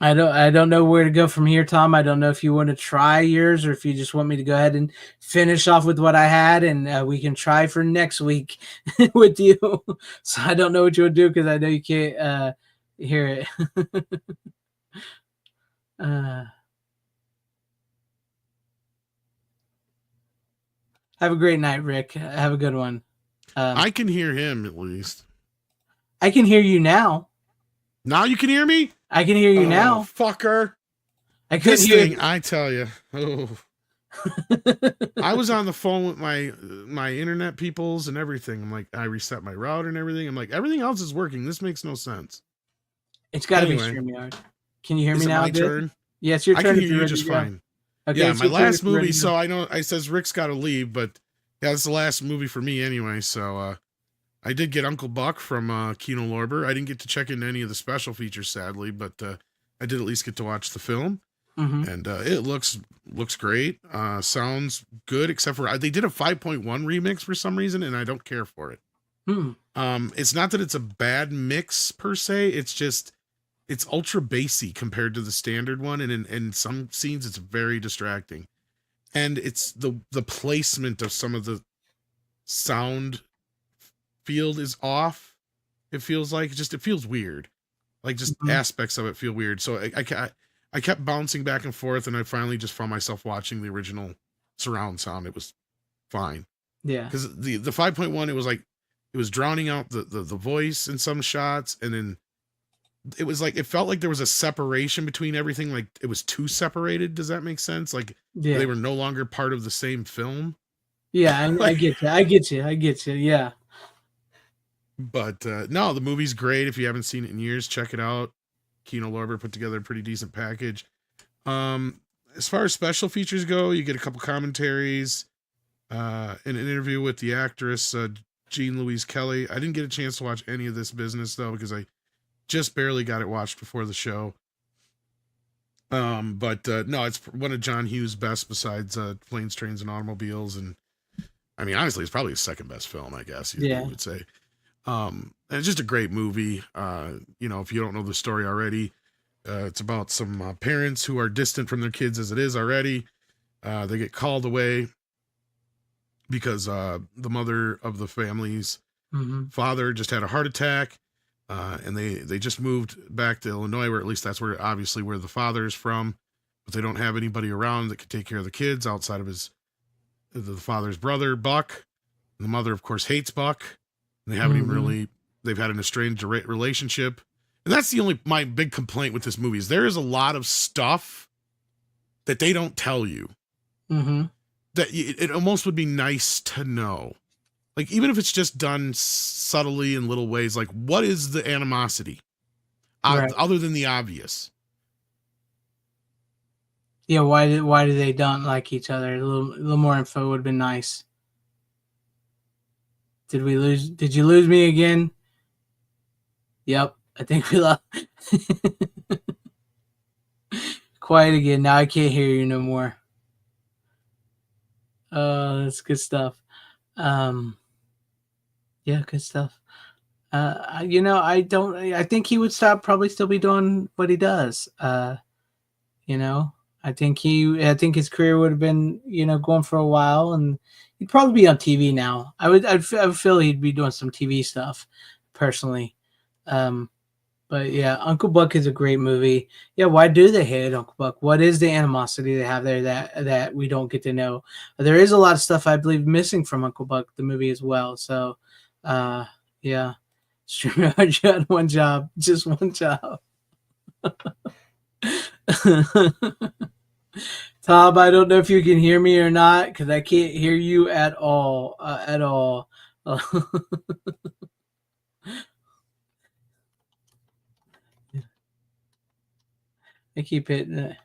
I don't know where to go from here, Tom. I don't know if you want to try yours or if you just want me to go ahead and finish off with what I had, and we can try for next week with you. So I don't know what you would do because I know you can't hear it. Have a great night, Rick. Have a good one. I can hear him at least. I can hear you now. Now you can hear me? I can hear you now. Fucker. I couldn't hear I tell you. Oh. I was on the phone with my internet peoples and everything. I'm like, I reset my router and everything. I'm like, everything else is working. This makes no sense. It's got to be Anyway, StreamYard. Can you hear is me it now? my Good? turn? Yeah, it's your I turn can if hear you're you ready just to go. fine. Okay, Yeah, it's my your turn last if you're ready movie. to So go. I know I says Rick's got to leave, but yeah, it's the last movie for me anyway. So I did get Uncle Buck from Kino Lorber. I didn't get to check into any of the special features, sadly, but I did at least get to watch the film, and it looks great. Sounds good, except for they did a 5.1 remix for some reason, and I don't care for it. It's not that it's a bad mix per se. It's just it's ultra bassy compared to the standard one, and in some scenes it's very distracting. And it's the placement of some of the sound field is off. It feels like it feels weird. Like just aspects of it feel weird. So I kept bouncing back and forth, and I finally just found myself watching the original surround sound. It was fine. Yeah. Because the 5.1, it was like it was drowning out the voice in some shots, and then it was like it felt like there was a separation between everything. Like it was too separated. Does that make sense? Like they were no longer part of the same film. Yeah, I get you. I get you. I get you. Yeah. But no, the movie's great. If you haven't seen it in years, check it out. Kino Lorber put together a pretty decent package. As far as special features go, you get a couple commentaries, an interview with the actress Jean Louise Kelly. I didn't get a chance to watch any of this business though because I just barely got it watched before the show. But no, it's one of John Hughes' best besides Planes, Trains, and Automobiles, and I mean honestly, it's probably his second best film, I guess you would say. And it's just a great movie. You know, if you don't know the story already, it's about some parents who are distant from their kids as it is already. They get called away because the mother of the family's father just had a heart attack, and they just moved back to Illinois, where at least that's where obviously where the father is from, but they don't have anybody around that could take care of the kids outside of the father's brother Buck. And the mother, of course, hates Buck. They haven't even really, they've had an estranged relationship. And that's my big complaint with this movie is there is a lot of stuff that they don't tell you that it almost would be nice to know. Like, even if it's just done subtly in little ways, like what is the animosity other than the obvious? Yeah. Why do they don't like each other? A little more info would have been nice. Did you lose me again? Yep, I think we lost. Quiet again. Now I can't hear you no more. That's good stuff. Yeah, good stuff. You know, I think he would probably still be doing what he does. You know, I think his career would have been, you know, going for a while, and he'd probably be on TV now. I would feel he'd be doing some TV stuff, personally. But yeah, Uncle Buck is a great movie. Yeah, why do they hate Uncle Buck? What is the animosity they have there that we don't get to know? There is a lot of stuff I believe missing from Uncle Buck the movie as well. So, yeah, StreamYard, you had one job, just one job. Tom, I don't know if you can hear me or not because I can't hear you at all. At all. I keep hitting it.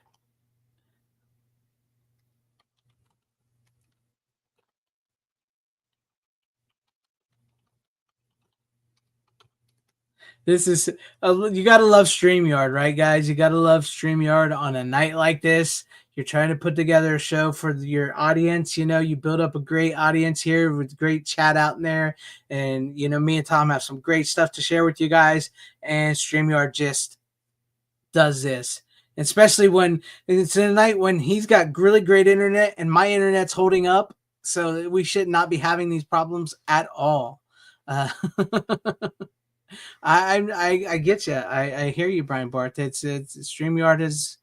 This is you gotta love StreamYard, right, guys? You gotta love StreamYard on a night like this. You're trying to put together a show for your audience. You know, you build up a great audience here with great chat out there, and you know, me and Tom have some great stuff to share with you guys. And StreamYard just does this, especially when it's a night when he's got really great internet and my internet's holding up, so we should not be having these problems at all. I get you. I hear you, Brian Barth. It's StreamYard is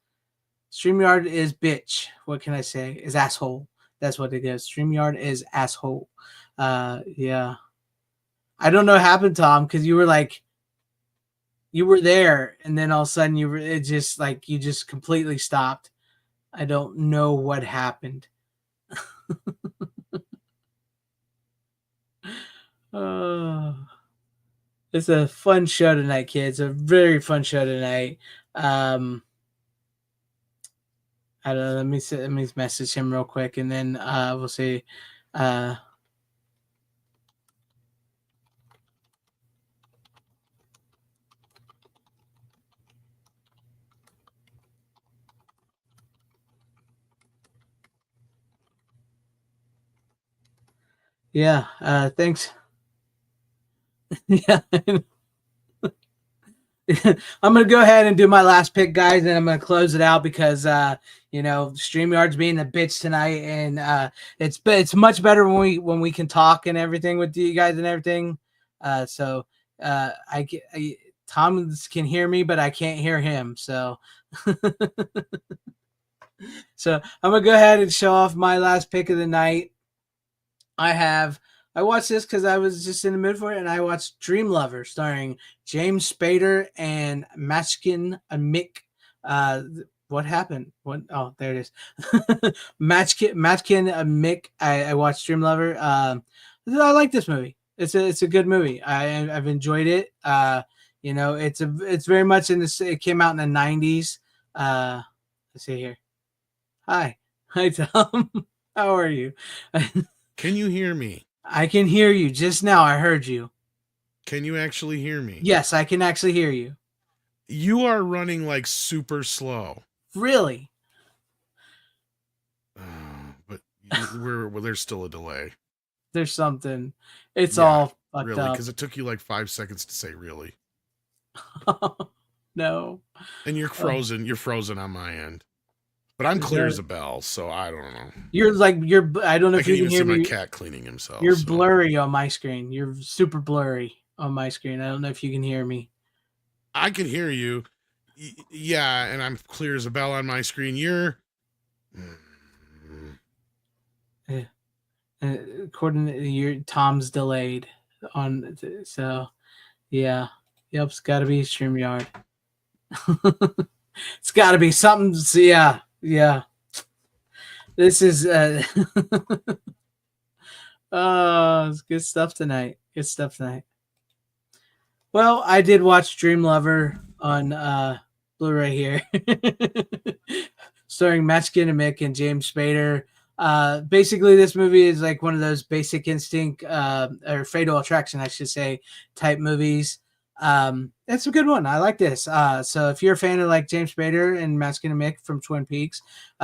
bitch. What can I say? Is asshole. That's what it is. StreamYard is asshole. Yeah. I don't know what happened, Tom, because you were there, and then all of a sudden it just like you just completely stopped. I don't know what happened. Oh, it's a fun show tonight, kids. A very fun show tonight. I don't know. Let me message him real quick, and then we'll see. Yeah. Thanks. Yeah. I'm gonna go ahead and do my last pick, guys, and I'm gonna close it out because StreamYard's being a bitch tonight, and it's much better when we can talk and everything with you guys and everything. Tom can hear me, but I can't hear him. So so I'm gonna go ahead and show off my last pick of the night. I watched this because I was just in the mood for it, and I watched Dream Lover, starring James Spader and Matchkin Mick. What happened? What? Oh, there it is. Matchkin Mick. I watched Dream Lover. I like this movie. It's a good movie. I've enjoyed it. It's very much in this. It came out in the 90s. Let's see here. Hi, Tom. How are you? Can you hear me? I can hear you. Just now I heard you. Can you actually hear me? Yes, I can actually hear you. You are running like super slow. Really? But there's still a delay. There's something. It's all fucked really, up. because it took you like 5 seconds to say really. No. And you're frozen. You're frozen on my end. But I'm clear as a bell, so I don't know. I don't know if you can hear me. I can even see my cat cleaning himself. You're blurry on my screen. You're super blurry on my screen. I don't know if you can hear me. I can hear you. Yeah, and I'm clear as a bell on my screen. You're... According to your Tom's delayed on, so yeah. Yep, it's got to be StreamYard. It's got to be something. Yeah. This is it's good stuff tonight. Good stuff tonight. Well, I did watch Dream Lover on Blu-ray here, starring Matchkin Mick and James Spader. Basically, this movie is like one of those Basic Instinct or Fatal Attraction, I should say, type movies. It's a good one. I like this. So if you're a fan of like James Spader and Matchkin Mick from Twin Peaks,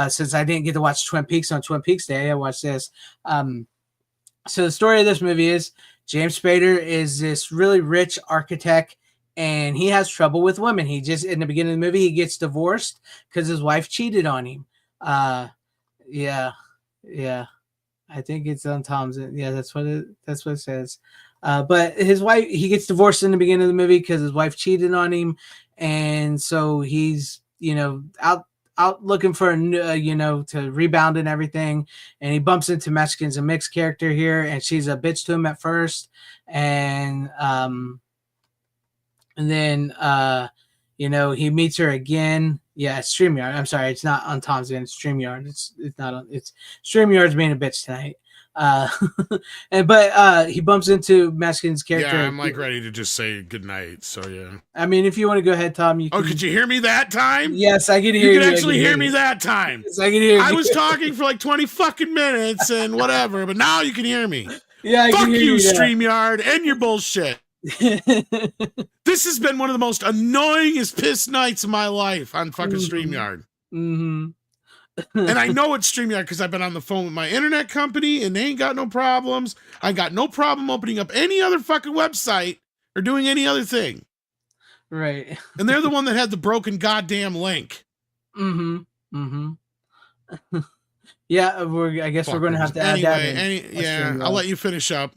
since I didn't get to watch Twin Peaks on Twin Peaks Day, I watched this. So the story of this movie is James Spader is this really rich architect, and he has trouble with women. He just, in the beginning of the movie, he gets divorced because his wife cheated on him. Yeah. I think it's on Tom's. Yeah, that's what it says. But his wife, he gets divorced in the beginning of the movie because his wife cheated on him, and so he's out looking for to rebound and everything, and he bumps into Mexicans and Mick's character here, and she's a bitch to him at first, and then he meets her again. Yeah, it's StreamYard. I'm sorry, it's not on Tom's end. It's StreamYard. It's not on. It's StreamYard's being a bitch tonight. But he bumps into Mexican's character. Yeah, I'm like ready to just say goodnight. So yeah. I mean, if you want to go ahead, Tom, you can. Oh, could you hear me that time? Yes, I can hear you. You could actually hear me that time. Yes, I can hear you. I was talking for like 20 fucking minutes and whatever, but now you can hear me. Yeah, I Fuck can hear you, you, StreamYard, and your bullshit. This has been one of the most annoyingest piss nights of my life on fucking StreamYard. Mm-hmm. And I know it's StreamYard because I've been on the phone with my internet company and they ain't got no problems. I got no problem opening up any other fucking website or doing any other thing. Right. And they're the one that had the broken goddamn link. Mm-hmm. Yeah, I guess we're going to have to add that. I'll let you finish up.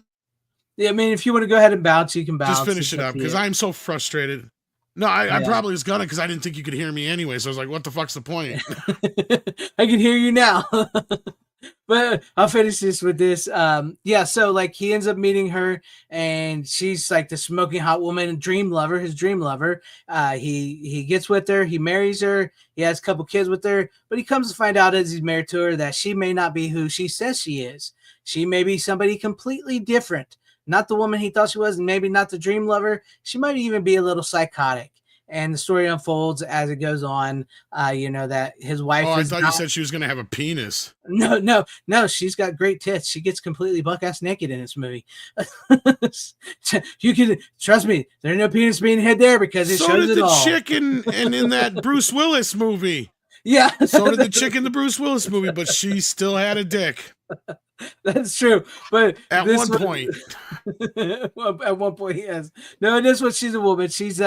Yeah, I mean, if you want to go ahead and bounce, you can bounce. Just finish it up because I'm so frustrated. No, I probably was gonna because I didn't think you could hear me anyway. So I was like, what the fuck's the point? I can hear you now. But I'll finish this with this. Yeah, so like he ends up meeting her, and she's like the smoking hot woman, dream lover, his dream lover. He gets with her, he marries her, he has a couple kids with her, but he comes to find out as he's married to her that she may not be who she says she is. She may be somebody completely different, not the woman he thought she was, and maybe not the dream lover. She might even be a little psychotic. And the story unfolds as it goes on. That his wife. Oh, I thought you said she was going to have a penis. No. She's got great tits. She gets completely buck-ass naked in this movie. You can trust me. There's no penis being hid there because it shows it all. So did the chick in that Bruce Willis movie. Yeah. So did the chick in the Bruce Willis movie, but she still had a dick. That's true. But at one point. At one point, yes. No, this one, she's a woman. She's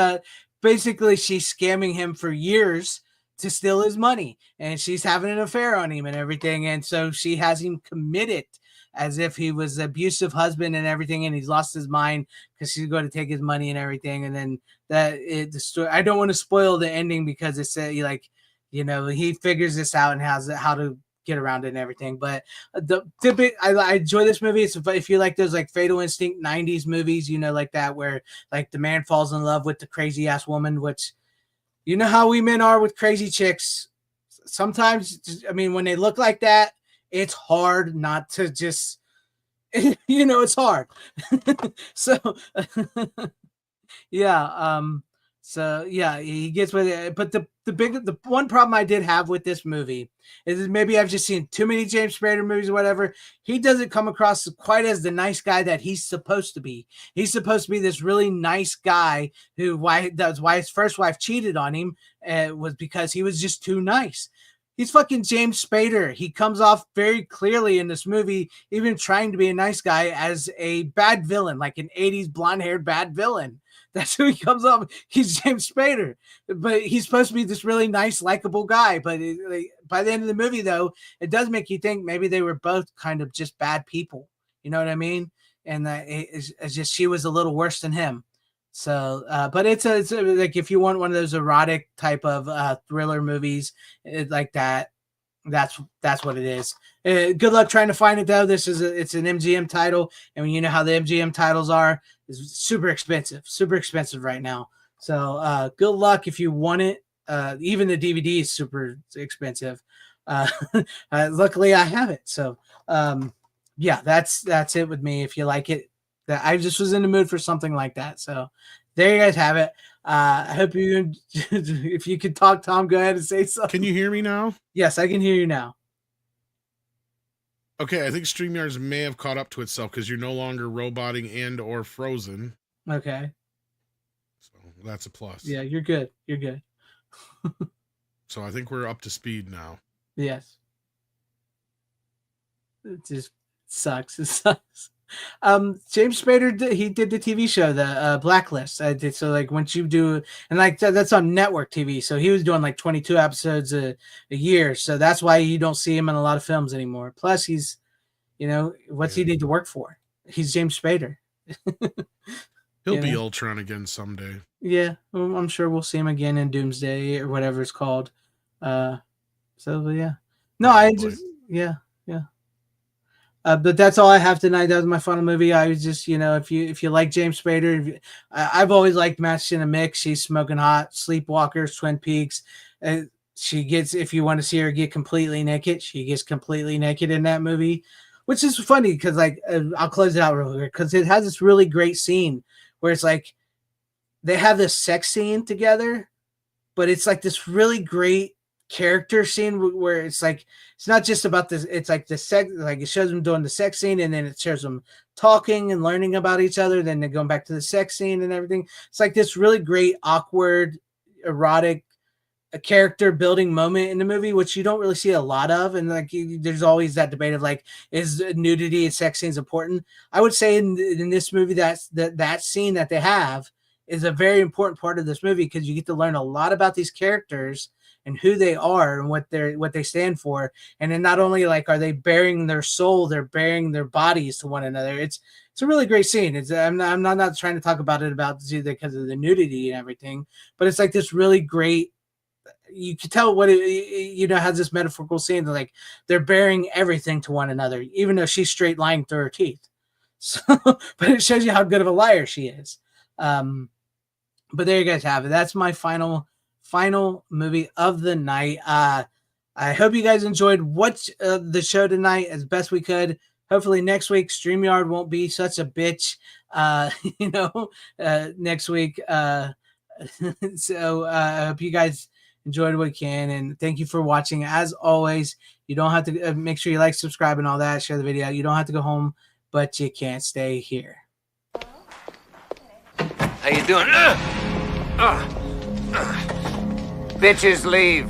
basically she's scamming him for years to steal his money, and she's having an affair on him and everything, and so she has him committed as if he was an abusive husband and everything, and he's lost his mind because she's going to take his money and everything. And then the story, I don't want to spoil the ending because it's he figures this out and how to get around it and everything. But I enjoy this movie. It's if you like those like Fatal Instinct 90s movies, like that, where like the man falls in love with the crazy ass woman, which you know how we men are with crazy chicks. Sometimes, I mean, when they look like that, it's hard not to just, it's hard. So, yeah. So yeah, he gets with it. But the one problem I did have with this movie is maybe I've just seen too many James Spader movies or whatever. He doesn't come across quite as the nice guy that he's supposed to be. He's supposed to be this really nice guy that's why his first wife cheated on him, was because he was just too nice. He's fucking James Spader. He comes off very clearly in this movie, even trying to be a nice guy, as a bad villain, like an 80s blonde-haired bad villain. That's who he comes off. He's James Spader, but he's supposed to be this really nice, likable guy. But by the end of the movie, though, it does make you think maybe they were both kind of just bad people. You know what I mean? And it's just she was a little worse than him. So, but it's like if you want one of those erotic type of thriller movies like that, that's what it is. Good luck trying to find it though. It's an MGM title, and you know how the MGM titles are. It's super expensive right now. So good luck if you want it. Even the DVD is super expensive. Luckily I have it. So yeah, that's it with me. If you like it, that I just was in the mood for something like that. So there you guys have it. I hope you, if you could talk, Tom, go ahead and say something. Can you hear me now? Yes, I can hear you now. Okay, I think StreamYards may have caught up to itself because you're no longer roboting and or frozen. Okay. So that's a plus. Yeah, you're good. You're good. So I think we're up to speed now. Yes. It just sucks. It sucks. James Spader, he did the TV show, the Blacklist. I did, so like once you do, and like that's on network TV, so he was doing like 22 episodes a year, so that's why you don't see him in a lot of films anymore. Plus he's, what's he need to work for? He's James Spader. He'll be Ultron again someday. Yeah, I'm sure we'll see him again in Doomsday or whatever it's called. So yeah, no, yeah. But that's all I have tonight. That was my final movie. I was just, if you like James Spader, I've always liked Matched in a Mix. She's smoking hot. Sleepwalkers, Twin Peaks. She gets, if you want to see her get completely naked, she gets completely naked in that movie, which is funny because, like, I'll close it out real quick because it has this really great scene where it's like they have this sex scene together, but it's like this really great character scene where it's like it's not just about this, it's like the sex, like it shows them doing the sex scene and then it shows them talking and learning about each other, then they're going back to the sex scene and everything. It's like this really great awkward erotic character building moment in the movie, which you don't really see a lot of. And like there's always that debate of like, is nudity and sex scenes important? I would say in this movie that scene that they have is a very important part of this movie because you get to learn a lot about these characters and who they are and what they stand for. And then not only like are they bearing their soul, they're bearing their bodies to one another. It's a really great scene. I'm not trying to talk about it because of the nudity and everything, but it's like this really great you can tell what has this metaphorical scene. Like they're bearing everything to one another, even though she's straight lying through her teeth. So, but it shows you how good of a liar she is. But there you guys have it. That's my final movie of the night. I hope you guys enjoyed the show tonight as best we could. Hopefully next week StreamYard won't be such a bitch. Next week. So I hope you guys enjoyed what you can, and thank you for watching. As always, you don't have to make sure you like, subscribe, and all that. Share the video. You don't have to go home, but you can't stay here. How you doing? Bitches leave.